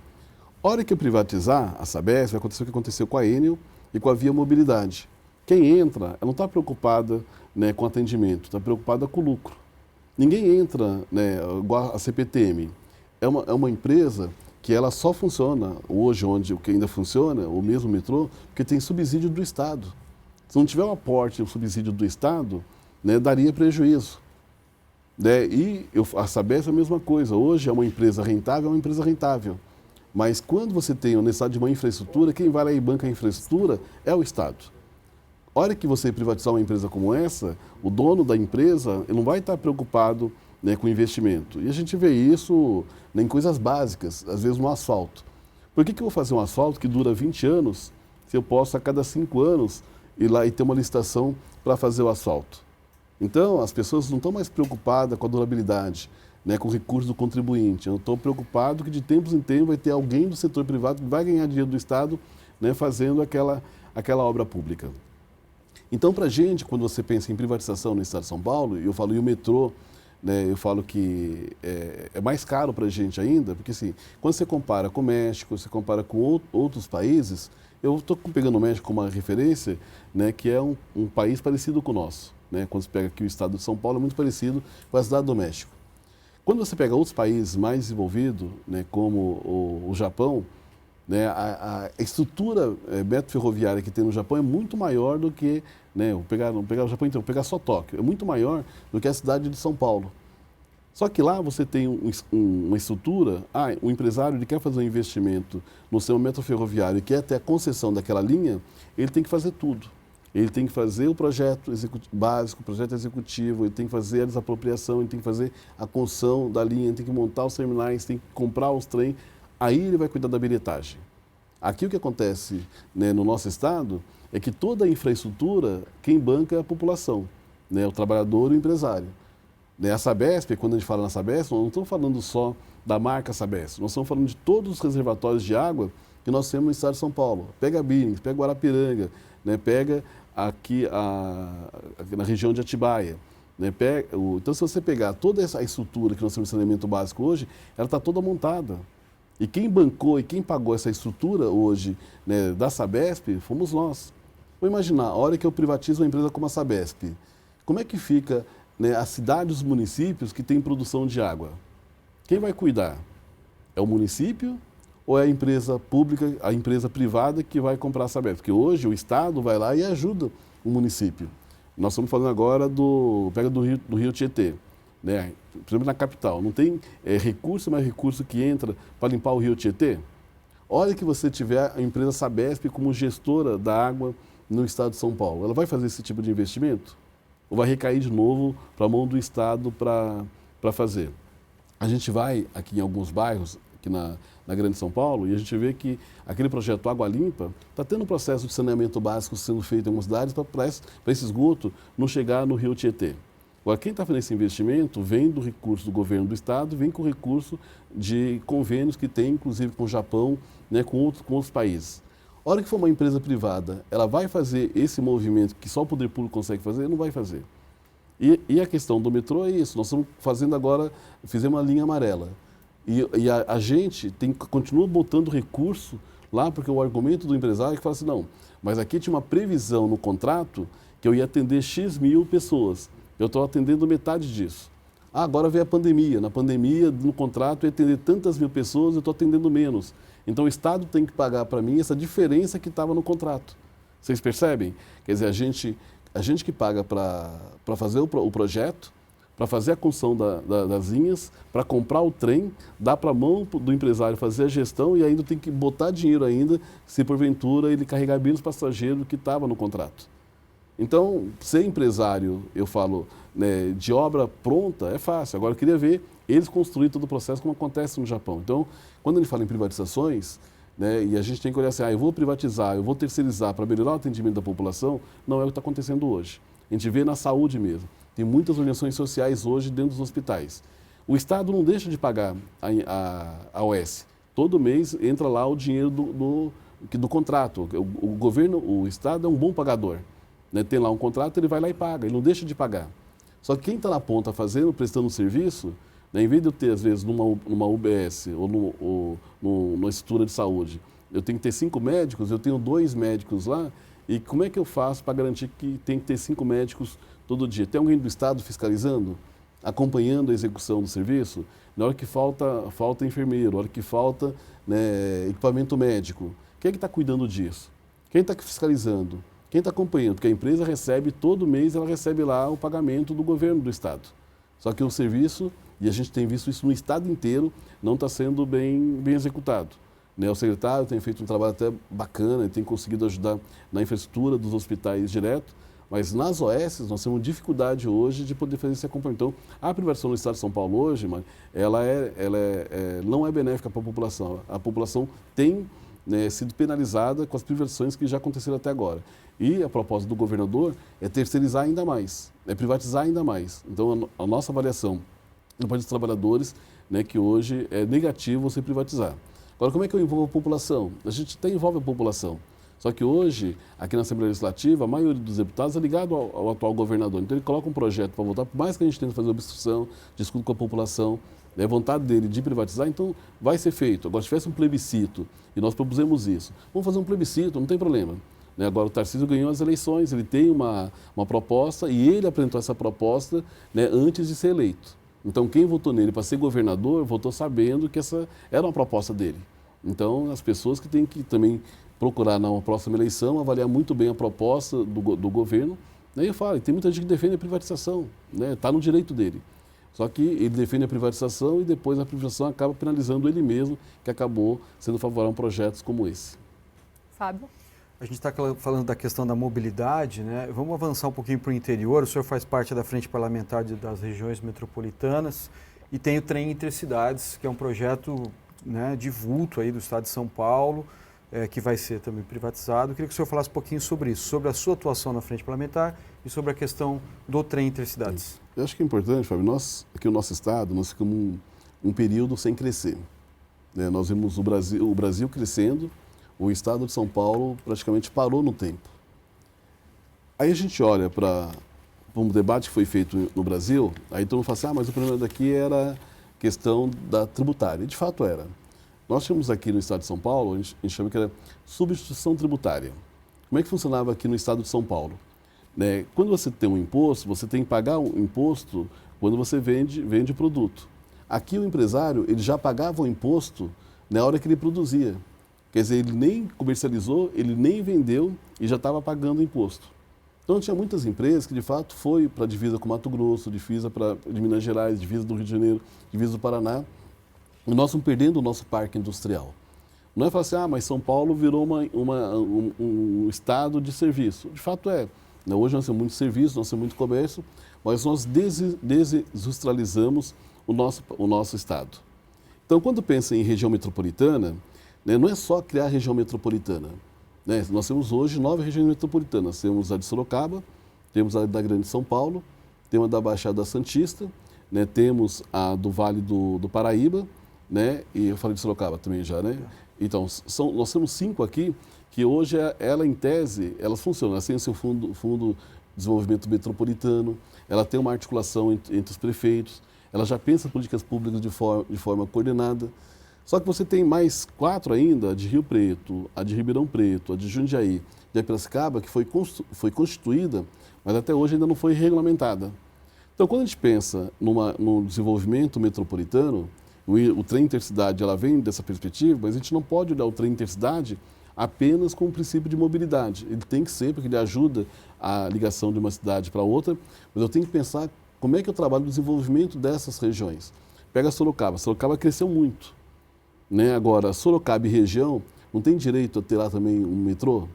A hora que eu privatizar a Sabesp, vai acontecer o que aconteceu com a Enel e com a Via Mobilidade. Quem entra, ela não está preocupada, né, com atendimento, está preocupada com o lucro. Ninguém entra, né, igual a CPTM. É uma empresa que ela só funciona hoje, onde o que ainda funciona, o mesmo metrô, porque tem subsídio do Estado. Se não tiver um aporte, um subsídio do Estado, né, daria prejuízo. Né? E a Sabesp é a mesma coisa. Hoje é uma empresa rentável, Mas quando você tem a necessidade de uma infraestrutura, quem vai lá e banca a infraestrutura é o Estado. A hora que você privatizar uma empresa como essa, o dono da empresa ele não vai estar preocupado, né, com investimento. E a gente vê isso, né, em coisas básicas, às vezes no asfalto. Por que eu vou fazer um asfalto que dura 20 anos, se eu posso a cada 5 anos ir lá e ter uma licitação para fazer o asfalto? Então, as pessoas não estão mais preocupadas com a durabilidade, né, com o recurso do contribuinte. Eu estou preocupado que de tempos em tempos vai ter alguém do setor privado que vai ganhar dinheiro do Estado, né, fazendo aquela obra pública. Então, para a gente, quando você pensa em privatização no Estado de São Paulo, e eu falo, e o metrô, né, eu falo que é mais caro para a gente ainda, porque assim, quando você compara com o México, você compara com outros países, eu estou pegando o México como uma referência, né, que é um país parecido com o nosso. Né, quando você pega aqui o Estado de São Paulo, é muito parecido com a cidade do México. Quando você pega outros países mais desenvolvidos, né, como o Japão, né, a estrutura ferroviária que tem no Japão é muito maior do que, né, não pegar o Japão inteiro, pegar só Tóquio, é muito maior do que a cidade de São Paulo. Só que lá você tem uma estrutura, o empresário ele quer fazer um investimento no seu metro ferroviário e quer ter a concessão daquela linha, ele tem que fazer tudo. Ele tem que fazer o projeto básico, o projeto executivo, ele tem que fazer a desapropriação, ele tem que fazer a construção da linha, ele tem que montar os terminais, tem que comprar os trens, aí ele vai cuidar da bilhetagem. Aqui o que acontece, né, no nosso estado é que toda a infraestrutura, quem banca é a população, né, o trabalhador e o empresário. Né, a Sabesp, quando a gente fala na Sabesp, nós não estamos falando só da marca Sabesp, nós estamos falando de todos os reservatórios de água que nós temos no estado de São Paulo. Pega Billings, pega Guarapiranga, né, pega aqui na região de Atibaia. Né, então, se você pegar toda essa estrutura que nós temos de saneamento básico hoje, ela está toda montada. E quem bancou e quem pagou essa estrutura hoje, né, da Sabesp fomos nós. Vou imaginar, a hora que eu privatizo uma empresa como a Sabesp, como é que fica, né, a cidade e os municípios que têm produção de água? Quem vai cuidar? É o município ou é a empresa pública, a empresa privada que vai comprar a Sabesp? Porque hoje o Estado vai lá e ajuda o município. Nós estamos falando agora do Rio Tietê. Né? Por exemplo, na capital, não tem recurso, mas recurso que entra para limpar o Rio Tietê? Olha que você tiver a empresa Sabesp como gestora da água no estado de São Paulo. Ela vai fazer esse tipo de investimento? Ou vai recair de novo para a mão do Estado para fazer? A gente vai aqui em alguns bairros, aqui na Grande São Paulo, e a gente vê que aquele projeto Água Limpa está tendo um processo de saneamento básico sendo feito em algumas cidades para esse esgoto não chegar no Rio Tietê. Agora, quem está fazendo esse investimento vem do recurso do governo do Estado, vem com o recurso de convênios que tem, inclusive com o Japão, né, com outros países. A hora que for uma empresa privada, ela vai fazer esse movimento que só o poder público consegue fazer? Não vai fazer. E a questão do metrô é isso, nós estamos fazendo agora, fizemos uma linha amarela. E a gente continua botando recurso lá porque o argumento do empresário é que fala assim, não, mas aqui tinha uma previsão no contrato que eu ia atender X mil pessoas. Eu estou atendendo metade disso. Ah, agora veio a pandemia. Na pandemia, no contrato, eu ia atender tantas mil pessoas, eu estou atendendo menos. Então o Estado tem que pagar para mim essa diferença que estava no contrato. Vocês percebem? Quer dizer, a gente que paga para fazer o projeto, para fazer a construção das linhas, para comprar o trem, dá para a mão do empresário fazer a gestão e ainda tem que botar dinheiro ainda, se porventura ele carregar bem os passageiros que estava no contrato. Então, ser empresário, eu falo, né, de obra pronta é fácil. Agora, eu queria ver eles construir todo o processo como acontece no Japão. Então, quando a gente fala em privatizações, né, e a gente tem que olhar assim, eu vou privatizar, eu vou terceirizar para melhorar o atendimento da população, não é o que está acontecendo hoje. A gente vê na saúde mesmo. Tem muitas organizações sociais hoje dentro dos hospitais. O Estado não deixa de pagar a OS. Todo mês entra lá o dinheiro do contrato. O governo, o Estado é um bom pagador. Né, tem lá um contrato, ele vai lá e paga, ele não deixa de pagar. Só que quem está na ponta fazendo, prestando serviço, né, em vez de eu ter, às vezes, numa UBS ou numa estrutura de saúde, eu tenho que ter 5 médicos, eu tenho 2 médicos lá, e como é que eu faço para garantir que tem que ter 5 médicos todo dia? Tem alguém do Estado fiscalizando, acompanhando a execução do serviço? Na hora que falta enfermeiro, na hora que falta, né, equipamento médico, quem é que está cuidando disso? Quem está fiscalizando? Quem está acompanhando? Porque a empresa recebe, todo mês, ela recebe lá o pagamento do governo do Estado. Só que o serviço, e a gente tem visto isso no Estado inteiro, não está sendo bem executado. Né? O secretário tem feito um trabalho até bacana, tem conseguido ajudar na infraestrutura dos hospitais direto, mas nas OS nós temos dificuldade hoje de poder fazer esse acompanhamento. Então, a privatização no Estado de São Paulo hoje, ela não é benéfica para a população. A população tem, né, sido penalizada com as privatizações que já aconteceram até agora. E a proposta do governador é terceirizar ainda mais, é privatizar ainda mais. Então, a nossa avaliação do Partido dos Trabalhadores, né, que hoje é negativo você privatizar. Agora, como é que eu envolvo a população? A gente até envolve a população. Só que hoje, aqui na Assembleia Legislativa, a maioria dos deputados é ligado ao atual governador. Então, ele coloca um projeto para votar, por mais que a gente tente fazer obstrução, discuta com a população, é vontade dele de privatizar, então vai ser feito. Agora, se tivesse um plebiscito, e nós propusemos isso, vamos fazer um plebiscito, não tem problema. Né? Agora, o Tarcísio ganhou as eleições, ele tem uma proposta, e ele apresentou essa proposta, né, antes de ser eleito. Então, quem votou nele para ser governador, votou sabendo que essa era uma proposta dele. Então, as pessoas que têm que também procurar na próxima eleição, avaliar muito bem a proposta do governo. Aí eu falo, tem muita gente que defende a privatização, né? Está no direito dele. Só que ele defende a privatização e depois a privatização acaba penalizando ele mesmo, que acabou sendo favorável a projetos como esse. Fábio? A gente está falando da questão da mobilidade, né? Vamos avançar um pouquinho para o interior. O senhor faz parte da Frente Parlamentar das Regiões Metropolitanas e tem o Trem Intercidades, que é um projeto, né, de vulto aí do estado de São Paulo, que vai ser também privatizado. Eu queria que o senhor falasse um pouquinho sobre isso, sobre a sua atuação na Frente Parlamentar e sobre a questão do Trem Intercidades. Eu acho que é importante, Fábio, aqui no nosso estado, nós ficamos um período sem crescer. Né? Nós vimos o Brasil crescendo, o estado de São Paulo praticamente parou no tempo. Aí a gente olha para um debate que foi feito no Brasil, aí todo mundo fala assim, mas o problema daqui era questão da tributária. E de fato era. Nós tínhamos aqui no estado de São Paulo, a gente chama que era substituição tributária. Como é que funcionava aqui no estado de São Paulo? Né? Quando você tem um imposto, você tem que pagar o imposto quando você vende o produto. Aqui o empresário, ele já pagava o imposto na hora que ele produzia. Quer dizer, ele nem comercializou, ele nem vendeu e já estava pagando o imposto. Então tinha muitas empresas que de fato foi para a divisa com Mato Grosso, divisa de Minas Gerais, divisa do Rio de Janeiro, divisa do Paraná. E nós estamos perdendo o nosso parque industrial. Não é falar assim, mas São Paulo virou um estado de serviço. De fato é. Hoje nós temos muito serviço, nós temos muito comércio, mas nós desindustrializamos o nosso estado. Então, quando pensa em região metropolitana, né, não é só criar a região metropolitana. Né? Nós temos hoje 9 regiões metropolitanas. Temos a de Sorocaba, temos a da Grande São Paulo, temos a da Baixada Santista, né? Temos a do Vale do Paraíba, né? E eu falei de Sorocaba também já, né? Então, nós temos 5 aqui que hoje, ela em tese, elas funcionam. Ela tem o seu fundo de desenvolvimento metropolitano, ela tem uma articulação entre os prefeitos, ela já pensa políticas públicas de forma coordenada. Só que você tem mais 4 ainda, a de Rio Preto, a de Ribeirão Preto, a de Jundiaí, de Piracicaba, que foi constituída, mas até hoje ainda não foi regulamentada. Então, quando a gente pensa no desenvolvimento metropolitano, o trem intercidade ela vem dessa perspectiva, mas a gente não pode olhar o trem intercidade apenas com o princípio de mobilidade. Ele tem que ser, porque ele ajuda a ligação de uma cidade para outra, mas eu tenho que pensar como é que eu trabalho o desenvolvimento dessas regiões. Pega Sorocaba. Sorocaba cresceu muito, né? Agora, Sorocaba e região não tem direito a ter lá também um metrô?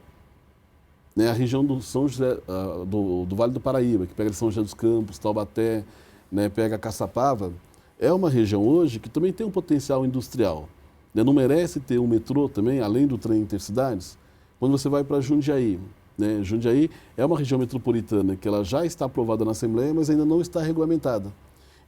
Né? A região do São José, do Vale do Paraíba, que pega São José dos Campos, Taubaté, né? Pega Caçapava, é uma região hoje que também tem um potencial industrial. Né? Não merece ter um metrô também, além do trem intercidades? Quando você vai para Jundiaí, né? Jundiaí é uma região metropolitana que ela já está aprovada na Assembleia, mas ainda não está regulamentada.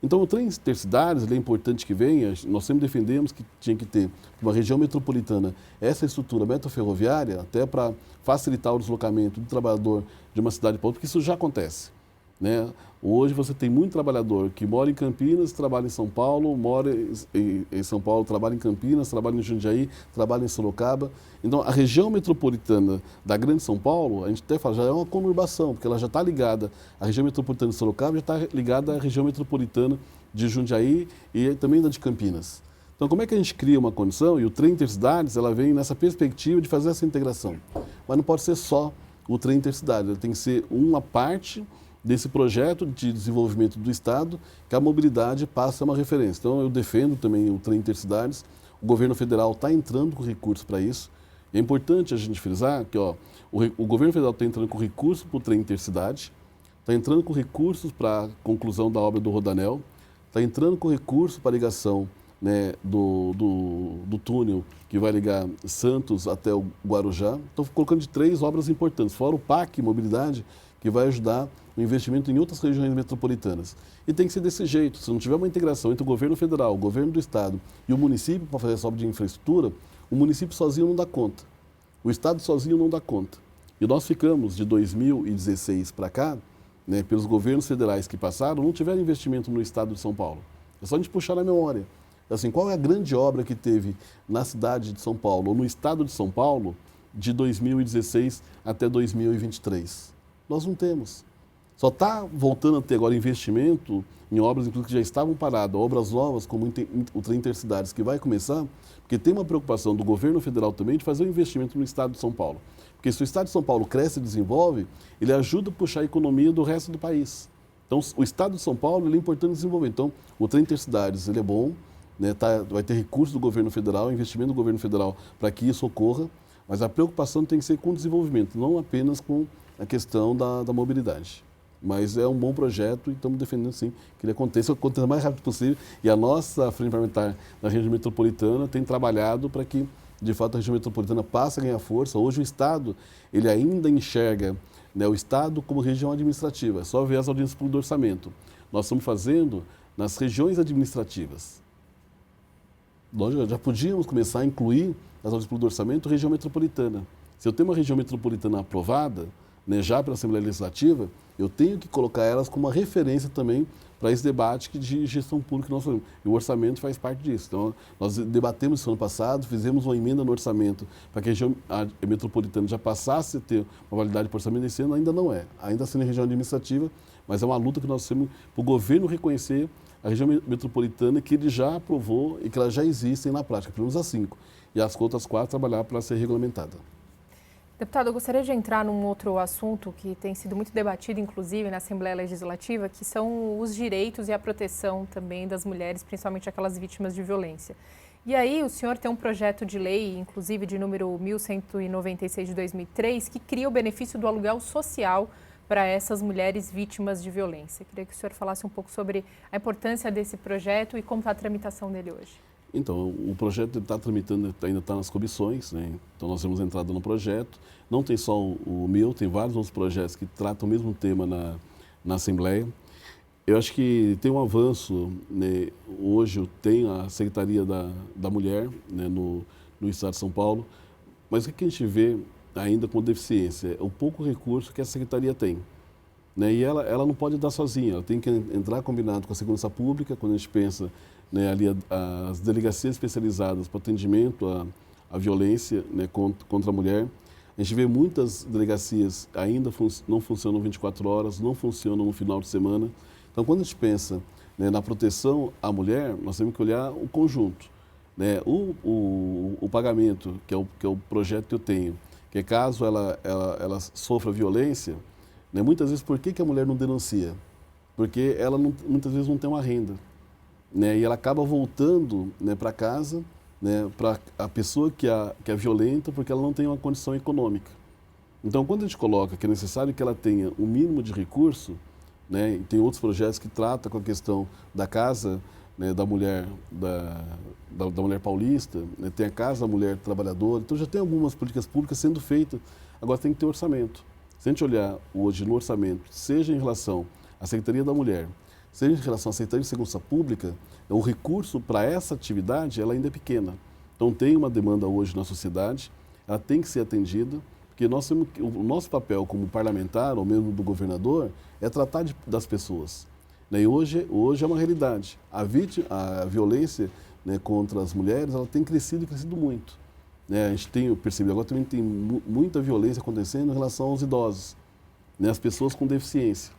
Então, o trem intercidades, ele é importante que venha, nós sempre defendemos que tinha que ter uma região metropolitana, essa estrutura metroferroviária, até para facilitar o deslocamento do trabalhador de uma cidade para outra, porque isso já acontece. Né? Hoje você tem muito trabalhador que mora em Campinas, trabalha em São Paulo, mora em São Paulo, trabalha em Campinas, trabalha em Jundiaí, trabalha em Sorocaba. Então, a região metropolitana da Grande São Paulo, a gente até fala, já é uma conurbação, porque ela já está ligada, a região metropolitana de Sorocaba já está ligada à região metropolitana de Jundiaí e também da de Campinas. Então, como é que a gente cria uma condição, e o trem intercidades, ela vem nessa perspectiva de fazer essa integração. Mas não pode ser só o trem intercidades, ele tem que ser uma parte desse projeto de desenvolvimento do Estado, que a mobilidade passa a uma referência. Então, eu defendo também o trem intercidades, o governo federal está entrando com recursos para isso. É importante a gente frisar que o governo federal está entrando com recursos para o trem intercidade, está entrando com recursos para a conclusão da obra do Rodanel, está entrando com recursos para a ligação, né, do túnel que vai ligar Santos até o Guarujá. Estou colocando de 3 obras importantes, fora o PAC Mobilidade, que vai ajudar o investimento em outras regiões metropolitanas. E tem que ser desse jeito. Se não tiver uma integração entre o governo federal, o governo do estado e o município para fazer essa obra de infraestrutura, o município sozinho não dá conta. O estado sozinho não dá conta. E nós ficamos, de 2016 para cá, né, pelos governos federais que passaram, não tiveram investimento no estado de São Paulo. É só a gente puxar na memória. Assim, qual é a grande obra que teve na cidade de São Paulo, ou no estado de São Paulo, de 2016 até 2023? Nós não temos. Só está voltando a ter agora investimento em obras inclusive, que já estavam paradas, obras novas, como o trem intercidades, que vai começar, porque tem uma preocupação do governo federal também de fazer um investimento no estado de São Paulo. Porque se o estado de São Paulo cresce e desenvolve, ele ajuda a puxar a economia do resto do país. Então, o estado de São Paulo ele é importante desenvolver. Então, o trem intercidades ele é bom, né, vai ter recursos do governo federal, investimento do governo federal para que isso ocorra, mas a preocupação tem que ser com o desenvolvimento, não apenas com a questão da mobilidade. Mas é um bom projeto e estamos defendendo sim que ele aconteça o mais rápido possível. E a nossa frente parlamentar na região metropolitana tem trabalhado para que, de fato, a região metropolitana passe a ganhar força. Hoje o Estado, ele ainda enxerga, né, o Estado como região administrativa. É só ver as audiências públicas do orçamento. Nós estamos fazendo nas regiões administrativas. Nós já podíamos começar a incluir nas audiências públicas do orçamento região metropolitana. Se eu tenho uma região metropolitana aprovada, né, já pela Assembleia Legislativa, eu tenho que colocar elas como uma referência também para esse debate de gestão pública que nós fazemos. E o orçamento faz parte disso. Então, nós debatemos isso ano passado, fizemos uma emenda no orçamento para que a região metropolitana já passasse a ter uma validade para o orçamento desse ano, ainda não é. Ainda sendo região administrativa, mas é uma luta que nós temos para o governo reconhecer a região metropolitana que ele já aprovou e que elas já existem na prática, pelo menos as 5. E as outras 4 trabalhar para ser regulamentada. Deputado, eu gostaria de entrar num outro assunto que tem sido muito debatido, inclusive, na Assembleia Legislativa, que são os direitos e a proteção também das mulheres, principalmente aquelas vítimas de violência. E aí o senhor tem um projeto de lei, inclusive de número 1196 de 2003, que cria o benefício do aluguel social para essas mulheres vítimas de violência. Queria que o senhor falasse um pouco sobre a importância desse projeto e como está a tramitação dele hoje. Então, o projeto está tramitando, ainda está nas comissões, né? Então nós temos entrado no projeto. Não tem só o meu, tem vários outros projetos que tratam o mesmo tema na Assembleia. Eu acho que tem um avanço, né? Hoje eu tenho a Secretaria da Mulher, né, no Estado de São Paulo, mas o que a gente vê ainda com deficiência é o pouco recurso que a Secretaria tem. Né? E ela não pode dar sozinha, ela tem que entrar combinado com a segurança pública, quando a gente pensa né, ali as delegacias especializadas para atendimento à violência, né, contra a mulher. A gente vê muitas delegacias ainda não funcionam 24 horas, não funcionam no final de semana. Então, quando a gente pensa, né, na proteção à mulher, nós temos que olhar o conjunto. Né? O pagamento, que é o projeto que eu tenho, que caso ela sofra violência, né, muitas vezes, por que a mulher não denuncia? Porque ela muitas vezes não tem uma renda. Né? E ela acaba voltando, né, para casa, né, para a pessoa que é violenta, porque ela não tem uma condição econômica. Então, quando a gente coloca que é necessário que ela tenha um mínimo de recurso, né, e tem outros projetos que tratam com a questão da casa, né, da mulher da mulher paulista, né, tem a casa da mulher trabalhadora, então já tem algumas políticas públicas sendo feitas, agora tem que ter orçamento. Se a gente olhar hoje no orçamento, seja em relação à Secretaria da Mulher, seja em relação à Secretaria de Segurança Pública, o recurso para essa atividade ela ainda é pequena. Então tem uma demanda hoje na sociedade, ela tem que ser atendida, porque o nosso papel como parlamentar, ou mesmo do governador, é tratar das pessoas. Né? E hoje é uma realidade. A violência, né, contra as mulheres, ela tem crescido e crescido muito. Né? A gente tem percebido, agora também tem muita violência acontecendo em relação aos idosos, né, as pessoas com deficiência.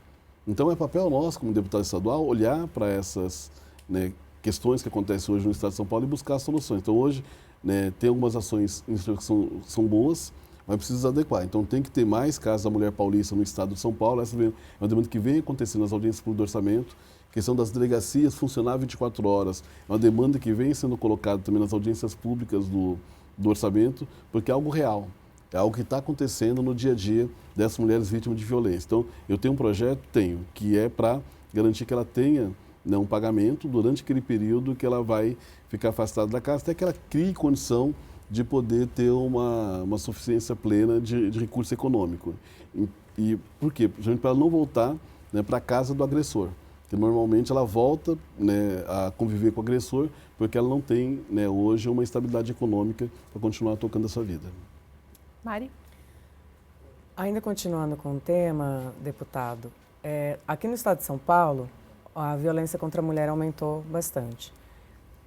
Então é papel nosso, como deputado estadual, olhar para essas, né, questões que acontecem hoje no estado de São Paulo e buscar soluções. Então hoje, né, tem algumas ações que são boas, mas precisa adequar. Então tem que ter mais casas da mulher paulista no estado de São Paulo. Essa é uma demanda que vem acontecendo nas audiências públicas do orçamento. A questão das delegacias funcionar 24 horas é uma demanda que vem sendo colocada também nas audiências públicas do orçamento, porque é algo real. É algo que está acontecendo no dia a dia dessas mulheres vítimas de violência. Então, eu tenho um projeto, que é para garantir que ela tenha, né, um pagamento durante aquele período que ela vai ficar afastada da casa, até que ela crie condição de poder ter uma suficiência plena de recurso econômico. E por quê? Para ela não voltar, né, para a casa do agressor. Porque normalmente ela volta, né, a conviver com o agressor porque ela não tem, né, hoje uma estabilidade econômica para continuar tocando a sua vida. Mari? Ainda continuando com o tema, deputado, aqui no estado de São Paulo, a violência contra a mulher aumentou bastante.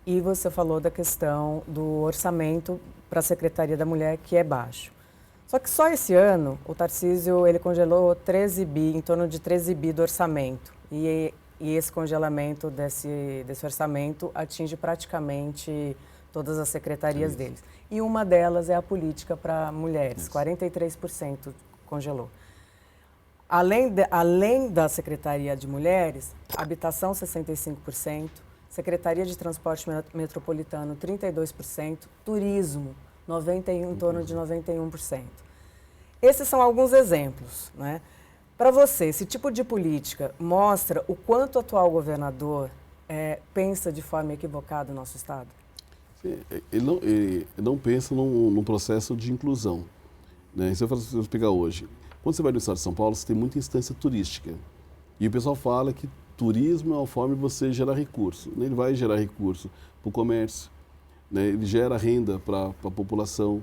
E você falou da questão do orçamento para a Secretaria da Mulher, que é baixo. Só que só esse ano, o Tarcísio ele congelou 13 bi, em torno de 13 bi do orçamento. E esse congelamento desse orçamento atinge praticamente todas as secretarias deles. E uma delas é a política para mulheres, 43% congelou. Além da Secretaria de Mulheres, habitação 65%, Secretaria de Transporte Metropolitano 32%, turismo em torno de 91%. Esses são alguns exemplos, né? Para você, esse tipo de política mostra o quanto o atual governador pensa de forma equivocada no nosso estado? Ele não pensa num processo de inclusão. Né? Se eu pegar hoje, quando você vai no estado de São Paulo, você tem muita instância turística. E o pessoal fala que turismo é uma forma de você gerar recurso. Ele vai gerar recurso para o comércio, né? Ele gera renda para a população,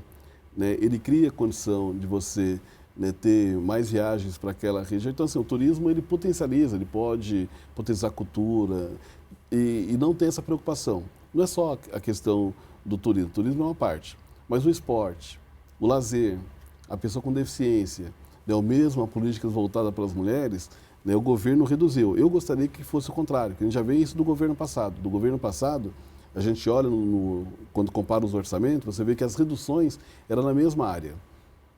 né? Ele cria condição de você, né, ter mais viagens para aquela região. Então, assim, o turismo ele potencializa, ele pode potencializar a cultura e não tem essa preocupação. Não é só a questão do turismo. O turismo é uma parte, mas o esporte, o lazer, a pessoa com deficiência, né, ou mesmo a política voltada para as mulheres, né, o governo reduziu. Eu gostaria que fosse o contrário, que a gente já vê isso do governo passado. Do governo passado, a gente olha, quando compara os orçamentos, você vê que as reduções eram na mesma área.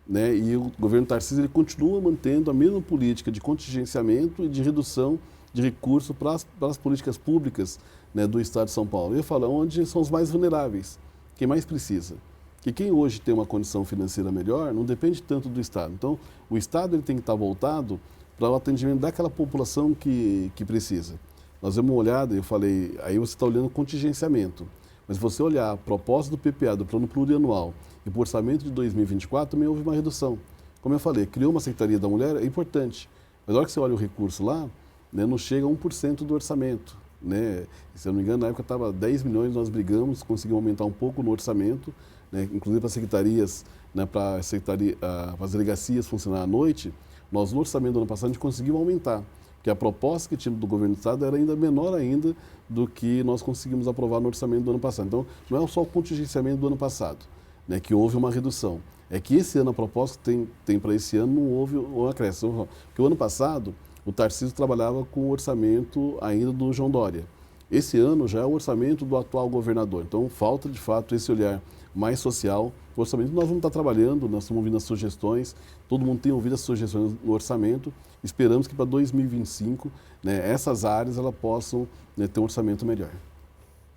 Né, e o governo Tarcísio ele continua mantendo a mesma política de contingenciamento e de redução de recursos para as políticas públicas, né, do estado de São Paulo. Eu falo onde são os mais vulneráveis, quem mais precisa. Que quem hoje tem uma condição financeira melhor não depende tanto do estado. Então, o estado ele tem que estar voltado para o atendimento daquela população que precisa. Nós demos uma olhada, eu falei, aí você está olhando contingenciamento. Mas se você olhar a proposta do PPA, do Plano Plurianual, e para o orçamento de 2024, também houve uma redução. Como eu falei, criou uma Secretaria da Mulher, é importante. Mas na hora que você olha o recurso lá, né, não chega a 1% do orçamento. Né? Se eu não me engano, na época estava 10 milhões, nós brigamos, conseguimos aumentar um pouco no orçamento, né, inclusive para as secretarias, né, para as delegacias funcionar à noite. Nós, no orçamento do ano passado, a gente conseguiu aumentar, porque a proposta que tinha do governo do Estado era ainda menor ainda do que nós conseguimos aprovar no orçamento do ano passado. Então, não é só o contingenciamento do ano passado, né, que houve uma redução. É que esse ano a proposta que tem para esse ano não houve um acréscimo. Porque o ano passado o Tarcísio trabalhava com o orçamento ainda do João Dória. Esse ano já é o orçamento do atual governador. Então falta de fato esse olhar mais social no orçamento. Nós vamos estar trabalhando, nós estamos ouvindo as sugestões, todo mundo tem ouvido as sugestões no orçamento. Esperamos que para 2025, né, essas áreas elas possam, né, ter um orçamento melhor.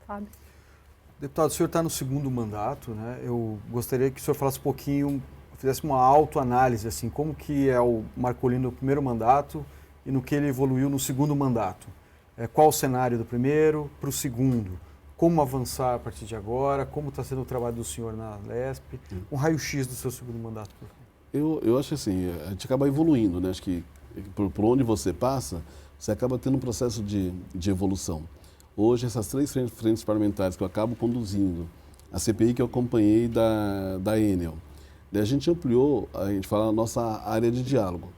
Fábio. Deputado, o senhor está no segundo mandato, né? Eu gostaria que o senhor falasse um pouquinho, fizesse uma autoanálise, assim, como que é o Marcolino no primeiro mandato e no que ele evoluiu no segundo mandato. Qual o cenário do primeiro para o segundo? Como avançar a partir de agora? Como está sendo o trabalho do senhor na LESP? Um raio-x do seu segundo mandato, por favor. Eu acho assim, a gente acaba evoluindo, né? Acho que por onde você passa, você acaba tendo um processo de evolução. Hoje, essas 3 frentes parlamentares que eu acabo conduzindo, a CPI que eu acompanhei da Enel, a gente ampliou, a gente fala, a nossa área de diálogo,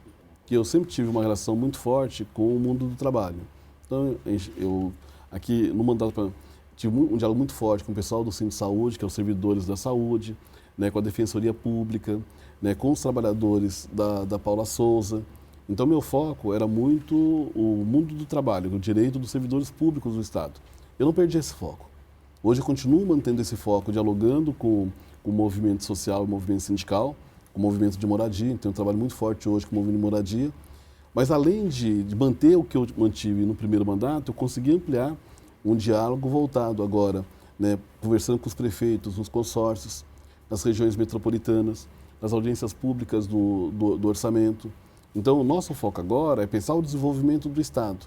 que eu sempre tive uma relação muito forte com o mundo do trabalho. Então, eu aqui no mandato tive um diálogo muito forte com o pessoal do Centro de Saúde, que é os servidores da saúde, né, com a Defensoria Pública, né, com os trabalhadores da Paula Souza. Então, meu foco era muito o mundo do trabalho, o direito dos servidores públicos do Estado. Eu não perdi esse foco. Hoje eu continuo mantendo esse foco, dialogando com o movimento social e o movimento sindical, com o movimento de moradia. Então, eu trabalho muito forte hoje com o movimento de moradia. Mas, além de manter o que eu mantive no primeiro mandato, eu consegui ampliar um diálogo voltado agora, né, conversando com os prefeitos, nos consórcios, nas regiões metropolitanas, nas audiências públicas do orçamento. Então, o nosso foco agora é pensar o desenvolvimento do Estado.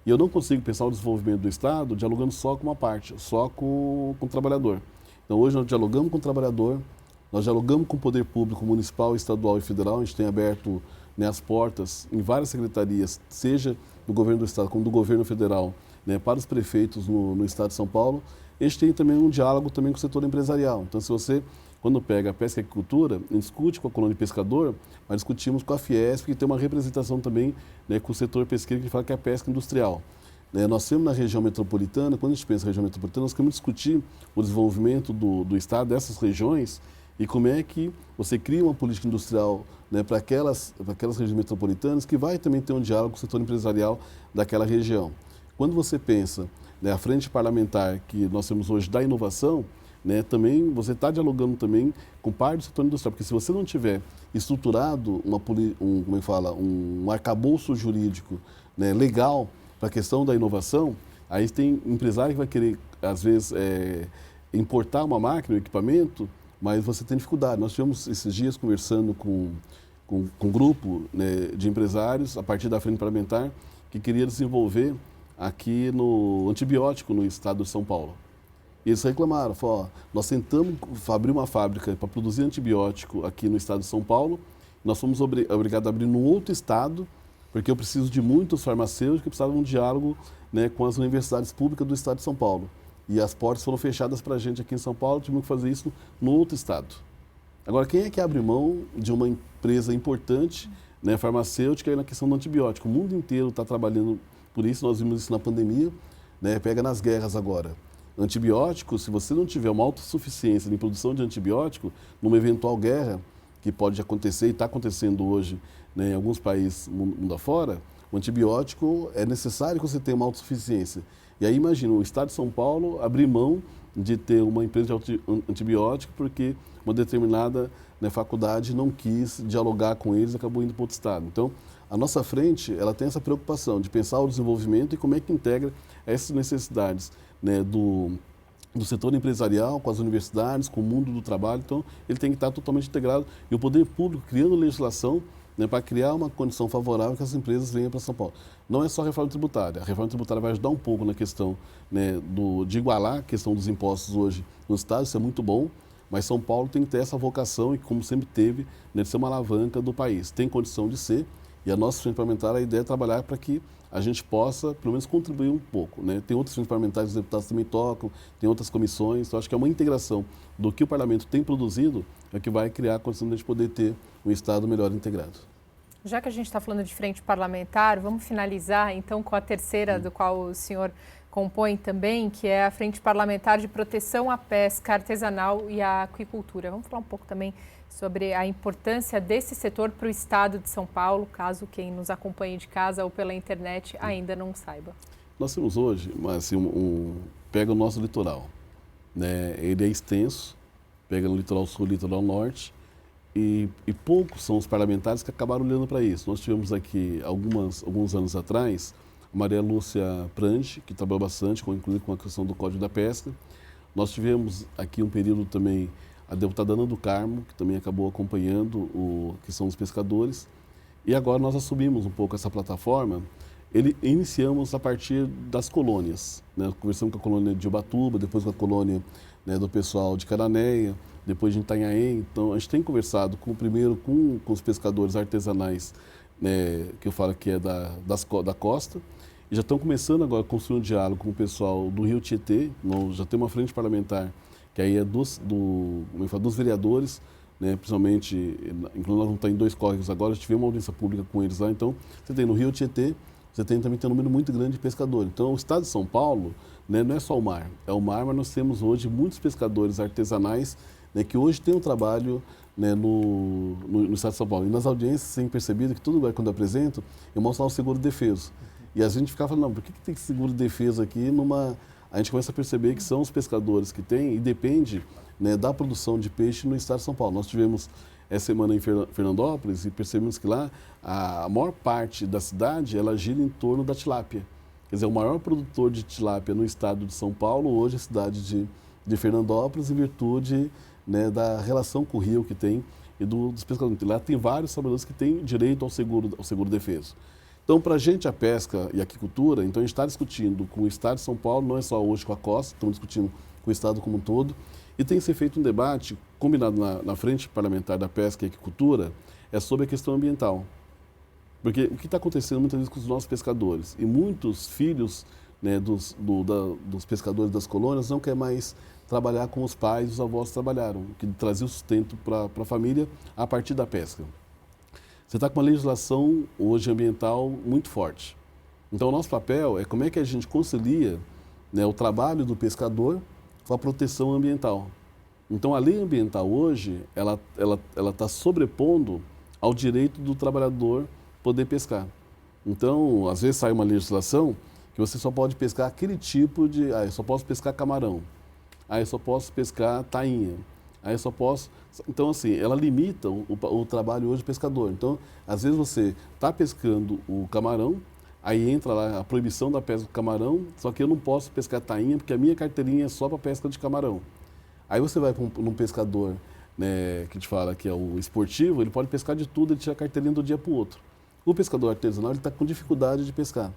E eu não consigo pensar o desenvolvimento do Estado dialogando só com uma parte, só com o trabalhador. Então, hoje nós dialogamos com o trabalhador, nós dialogamos com o poder público municipal, estadual e federal. A gente tem aberto, né, as portas em várias secretarias, seja do governo do Estado como do governo federal, né, para os prefeitos no Estado de São Paulo. A gente tem também um diálogo também com o setor empresarial. Então, se você, quando pega a pesca e agricultura, discute com a colônia de pescador, mas discutimos com a Fiesp, que tem uma representação também, né, com o setor pesqueiro, que fala que é a pesca industrial. Nós temos na região metropolitana, quando a gente pensa em região metropolitana, nós queremos discutir o desenvolvimento do Estado, dessas regiões, e como é que você cria uma política industrial, né, para aquelas regiões metropolitanas, que vai também ter um diálogo com o setor empresarial daquela região. Quando você pensa, né, a frente parlamentar que nós temos hoje da inovação, né, também você está dialogando também com parte do setor industrial, porque se você não tiver estruturado um arcabouço jurídico, né, legal para a questão da inovação, aí tem empresário que vai querer, às vezes, importar uma máquina, um equipamento, mas você tem dificuldade. Nós tivemos esses dias conversando com um grupo, né, de empresários, a partir da frente parlamentar, que queria desenvolver aqui no antibiótico no estado de São Paulo. E eles reclamaram, falaram, nós tentamos abrir uma fábrica para produzir antibiótico aqui no estado de São Paulo, nós fomos obrigados a abrir num outro estado, porque eu preciso de muitos farmacêuticos que precisavam de um diálogo, né, com as universidades públicas do estado de São Paulo. E as portas foram fechadas para a gente aqui em São Paulo, tivemos que fazer isso no outro estado. Agora, quem é que abre mão de uma empresa importante, né, farmacêutica, aí na questão do antibiótico? O mundo inteiro está trabalhando por isso, nós vimos isso na pandemia, né, pega nas guerras agora. Antibiótico, se você não tiver uma autossuficiência em produção de antibiótico, numa eventual guerra, que pode acontecer e está acontecendo hoje, né, em alguns países mundo afora, o antibiótico é necessário que você tenha uma autossuficiência. E aí imagina, o Estado de São Paulo abrir mão de ter uma empresa de antibiótico porque uma determinada, né, faculdade não quis dialogar com eles e acabou indo para outro Estado. Então, a nossa frente ela tem essa preocupação de pensar o desenvolvimento e como é que integra essas necessidades, né, do setor empresarial, com as universidades, com o mundo do trabalho. Então, ele tem que estar totalmente integrado. E o poder público criando legislação, né, para criar uma condição favorável que as empresas venham para São Paulo. Não é só a reforma tributária. A reforma tributária vai ajudar um pouco na questão, né, de igualar a questão dos impostos hoje no Estado, isso é muito bom, mas São Paulo tem que ter essa vocação e, como sempre teve, né, de ser uma alavanca do país. Tem condição de ser, e a nossa frente parlamentar, a ideia é trabalhar para que a gente possa, pelo menos, contribuir um pouco, né? Tem outras frentes parlamentares, os deputados também tocam, tem outras comissões, então acho que é uma integração do que o parlamento tem produzido, é que vai criar a condição de a gente poder ter um Estado melhor integrado. Já que a gente está falando de frente parlamentar, vamos finalizar então com a terceira, do qual o senhor compõe também, que é a Frente Parlamentar de Proteção à Pesca Artesanal e à Aquicultura. Vamos falar um pouco também sobre a importância desse setor para o estado de São Paulo, caso quem nos acompanhe de casa ou pela internet ainda não saiba. Nós temos hoje, assim, pega o nosso litoral, né? Ele é extenso, pega no litoral sul e litoral norte, e poucos são os parlamentares que acabaram olhando para isso. Nós tivemos aqui, alguns anos atrás, a Maria Lúcia Prange, que trabalhou bastante, inclusive com a questão do Código da Pesca. Nós tivemos aqui um período também a deputada Ana do Carmo, que também acabou acompanhando a questão dos pescadores. E agora nós assumimos um pouco essa plataforma. Iniciamos a partir das colônias, né? Conversamos com a colônia de Ubatuba, depois com a colônia, né, do pessoal de Cananéia, depois de Itanhaém. Então a gente tem conversado primeiro com os pescadores artesanais, né, que eu falo que é da costa, e já estão começando agora a construir um diálogo com o pessoal do Rio Tietê. Nós já tem uma frente parlamentar que aí é dos vereadores, né, principalmente, inclusive nós vamos estar em 2 córregos agora, tivemos uma audiência pública com eles lá. Então você tem no Rio Tietê, você também tem um número muito grande de pescadores. Então, o estado de São Paulo, né, não é só o mar, é o mar, mas nós temos hoje muitos pescadores artesanais, né, que hoje têm um trabalho, né, no estado de São Paulo. E nas audiências, você tem percebido que todo lugar, quando eu apresento, eu mostro lá o seguro defeso. E às vezes a gente fica falando, não, por que tem seguro defeso aqui A gente começa a perceber que são os pescadores que têm e depende, né, da produção de peixe no estado de São Paulo. Nós tivemos essa semana em Fernandópolis e percebemos que lá a maior parte da cidade ela gira em torno da tilápia. Quer dizer, o maior produtor de tilápia no estado de São Paulo hoje é a cidade de Fernandópolis, em virtude, né, da relação com o rio que tem e dos pescadores. Lá tem vários trabalhadores que têm direito ao seguro defeso. Então, para a gente, a pesca e a aquicultura, então a gente está discutindo com o estado de São Paulo, não é só hoje com a costa, estamos discutindo com o estado como um todo. E tem que ser feito um debate, combinado na Frente Parlamentar da Pesca e Aquicultura, é sobre a questão ambiental. Porque o que está acontecendo muitas vezes com os nossos pescadores, e muitos filhos, né, dos pescadores das colônias não querem mais trabalhar com os pais e os avós trabalharam, que trazia o sustento para a família a partir da pesca. Você está com uma legislação hoje ambiental muito forte. Então o nosso papel é como é que a gente concilia, né, o trabalho do pescador com a proteção ambiental. Então a lei ambiental hoje, ela está sobrepondo ao direito do trabalhador poder pescar. Então, às vezes sai uma legislação que você só pode pescar aquele tipo de... eu só posso pescar camarão. Eu só posso pescar tainha. Eu só posso... Então, assim, ela limita o trabalho hoje do pescador. Então, às vezes você está pescando o camarão, aí entra lá a proibição da pesca do camarão, só que eu não posso pescar tainha porque a minha carteirinha é só para pesca de camarão. Aí você vai para um pescador, né, que te fala que é o esportivo, ele pode pescar de tudo, ele tira a carteirinha do dia para o outro. O pescador artesanal está com dificuldade de pescar.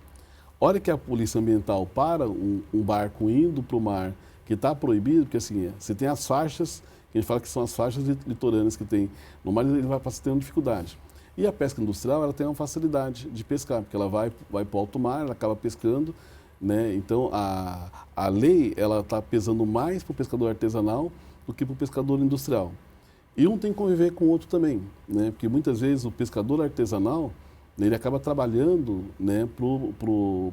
A hora que a polícia ambiental para um barco indo para o mar que está proibido, porque assim, você tem as faixas, que a gente fala que são as faixas litorâneas que tem no mar, ele vai passar tendo dificuldade. E a pesca industrial, ela tem uma facilidade de pescar, porque ela vai para o alto mar, ela acaba pescando, né? Então a lei, ela está pesando mais para o pescador artesanal do que para o pescador industrial. E um tem que conviver com o outro também, né? Porque muitas vezes o pescador artesanal, ele acaba trabalhando, né,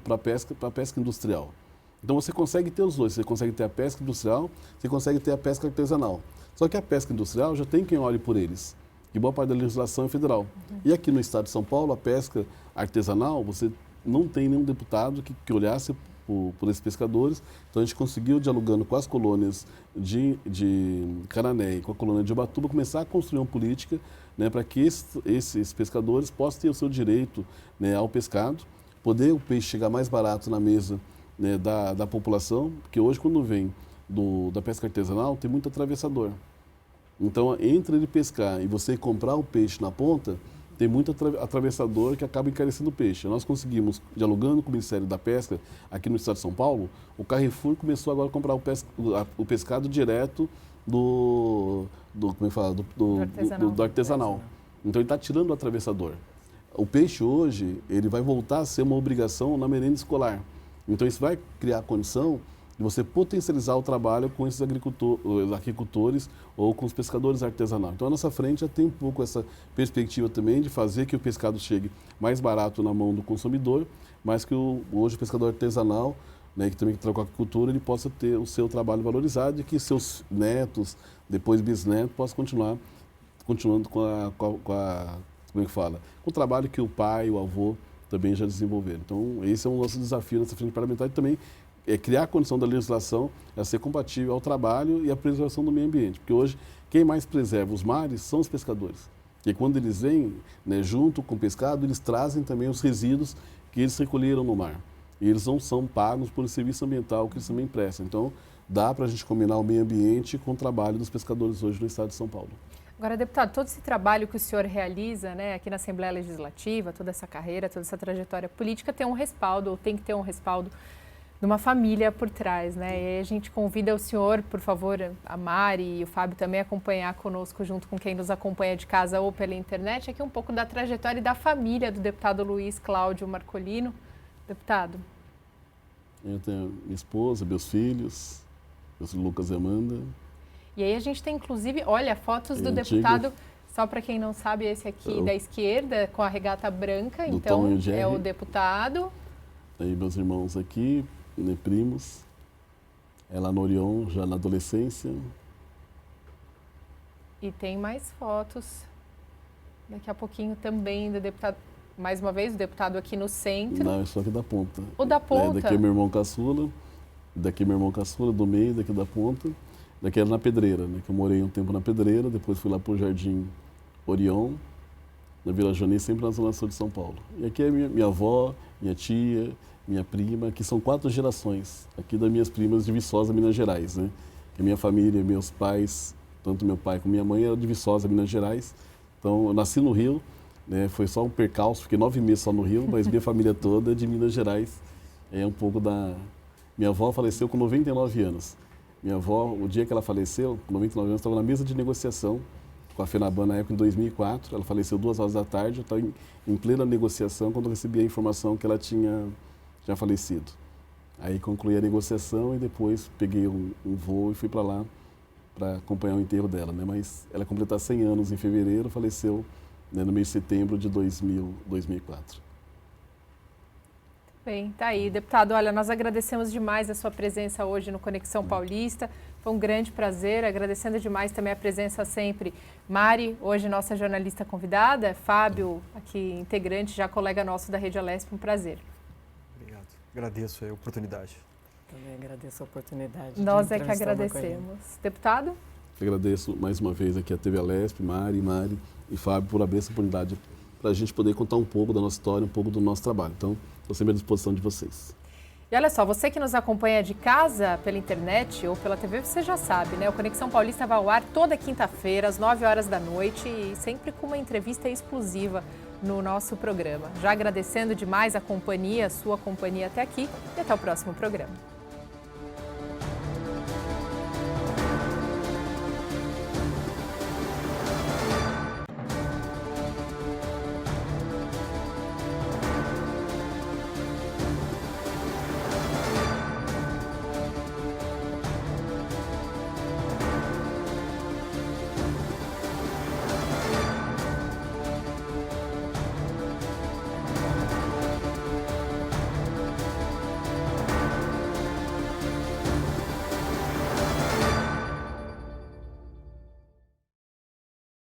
para a pesca industrial. Então você consegue ter os dois, você consegue ter a pesca industrial, você consegue ter a pesca artesanal. Só que a pesca industrial já tem quem olhe por eles, que boa parte da legislação é federal. E aqui no estado de São Paulo, a pesca artesanal, você não tem nenhum deputado que olhasse por esses pescadores. Então a gente conseguiu, dialogando com as colônias de Canané e com a colônia de Ubatuba, começar a construir uma política, né, para que esses pescadores possam ter o seu direito, né, ao pescado, poder o peixe chegar mais barato na mesa, né, da população, porque hoje quando vem da pesca artesanal tem muito atravessador. Então entre ele pescar e você comprar o peixe na ponta, tem muito atravessador que acaba encarecendo o peixe. Nós conseguimos, dialogando com o Ministério da Pesca aqui no estado de São Paulo, o Carrefour começou agora a comprar o pescado direto do artesanal. Então ele está tirando o atravessador. O peixe hoje, ele vai voltar a ser uma obrigação na merenda escolar. Então isso vai criar condição de você potencializar o trabalho com esses agricultores ou com os pescadores artesanais. Então a nossa frente já tem um pouco essa perspectiva também de fazer que o pescado chegue mais barato na mão do consumidor, mas que hoje o pescador artesanal, né, que também trabalha com a agricultura, ele possa ter o seu trabalho valorizado e que seus netos, depois bisnetos, possam continuando com como é que fala? Com o trabalho que o pai, o avô também já desenvolveram. Então esse é o nosso desafio nessa frente parlamentar e também é criar a condição da legislação a ser compatível ao trabalho e à preservação do meio ambiente. Porque hoje, quem mais preserva os mares são os pescadores. E quando eles vêm, né, junto com o pescado, eles trazem também os resíduos que eles recolheram no mar. E eles não são pagos por serviço ambiental que eles também prestam. Então, dá para a gente combinar o meio ambiente com o trabalho dos pescadores hoje no estado de São Paulo. Agora, deputado, todo esse trabalho que o senhor realiza, né, aqui na Assembleia Legislativa, toda essa carreira, toda essa trajetória política tem um respaldo, ou tem que ter um respaldo de uma família por trás, né? E aí a gente convida o senhor, por favor, a Mari e o Fábio também acompanhar conosco, junto com quem nos acompanha de casa ou pela internet, aqui um pouco da trajetória e da família do deputado Luiz Cláudio Marcolino. Deputado. Eu tenho minha esposa, meus filhos, Lucas e Amanda. E aí a gente tem, inclusive, olha, fotos do deputado, só para quem não sabe, esse aqui da esquerda, com a regata branca, então é o deputado. Aí meus irmãos aqui, né, primos, ela no Orion, já na adolescência. E tem mais fotos, daqui a pouquinho também do deputado, mais uma vez, o deputado aqui no centro. Não, é só aqui da ponta. O da ponta? Daqui é meu irmão caçula, do meio, daqui da ponta. Daqui era na Pedreira, né, que eu morei um tempo na Pedreira, depois fui lá para o Jardim Orion, na Vila Joani, sempre na Zona Sul de São Paulo. E aqui é minha avó, minha tia, minha prima, que são 4 gerações aqui das minhas primas de Viçosa, Minas Gerais, né? Que minha família, meus pais, tanto meu pai como minha mãe, eram de Viçosa, Minas Gerais. Então, eu nasci no Rio, né? Foi só um percalço, fiquei 9 meses só no Rio, mas minha família toda é de Minas Gerais. É um pouco da... Minha avó faleceu com 99 anos. Minha avó, o dia que ela faleceu, com 99 anos, estava na mesa de negociação com a FENABAN na época, em 2004. Ela faleceu 2 horas da tarde, eu estava em plena negociação quando eu recebi a informação que ela tinha já falecido. Aí concluí a negociação e depois peguei um voo e fui para lá para acompanhar o enterro dela, né? Mas ela completar 100 anos em fevereiro, faleceu, né, no mês de setembro de 2004. Bem, tá aí, deputado. Olha, nós agradecemos demais a sua presença hoje no Conexão Paulista. Foi um grande prazer, agradecendo demais também a presença sempre. Mari, hoje nossa jornalista convidada, Fábio, aqui integrante, já colega nosso da Rede Alesp, um prazer. Obrigado, agradeço a oportunidade. Também agradeço a oportunidade. Nós é que agradecemos. Deputado? Eu agradeço mais uma vez aqui a TV Alesp, Mari e Fábio por abrir essa oportunidade para a gente poder contar um pouco da nossa história, um pouco do nosso trabalho. Então, estou sempre à disposição de vocês. E olha só, você que nos acompanha de casa, pela internet ou pela TV, você já sabe, né? O Conexão Paulista vai ao ar toda quinta-feira, às 9 horas da noite e sempre com uma entrevista exclusiva no nosso programa. Já agradecendo demais a companhia, a sua companhia até aqui e até o próximo programa.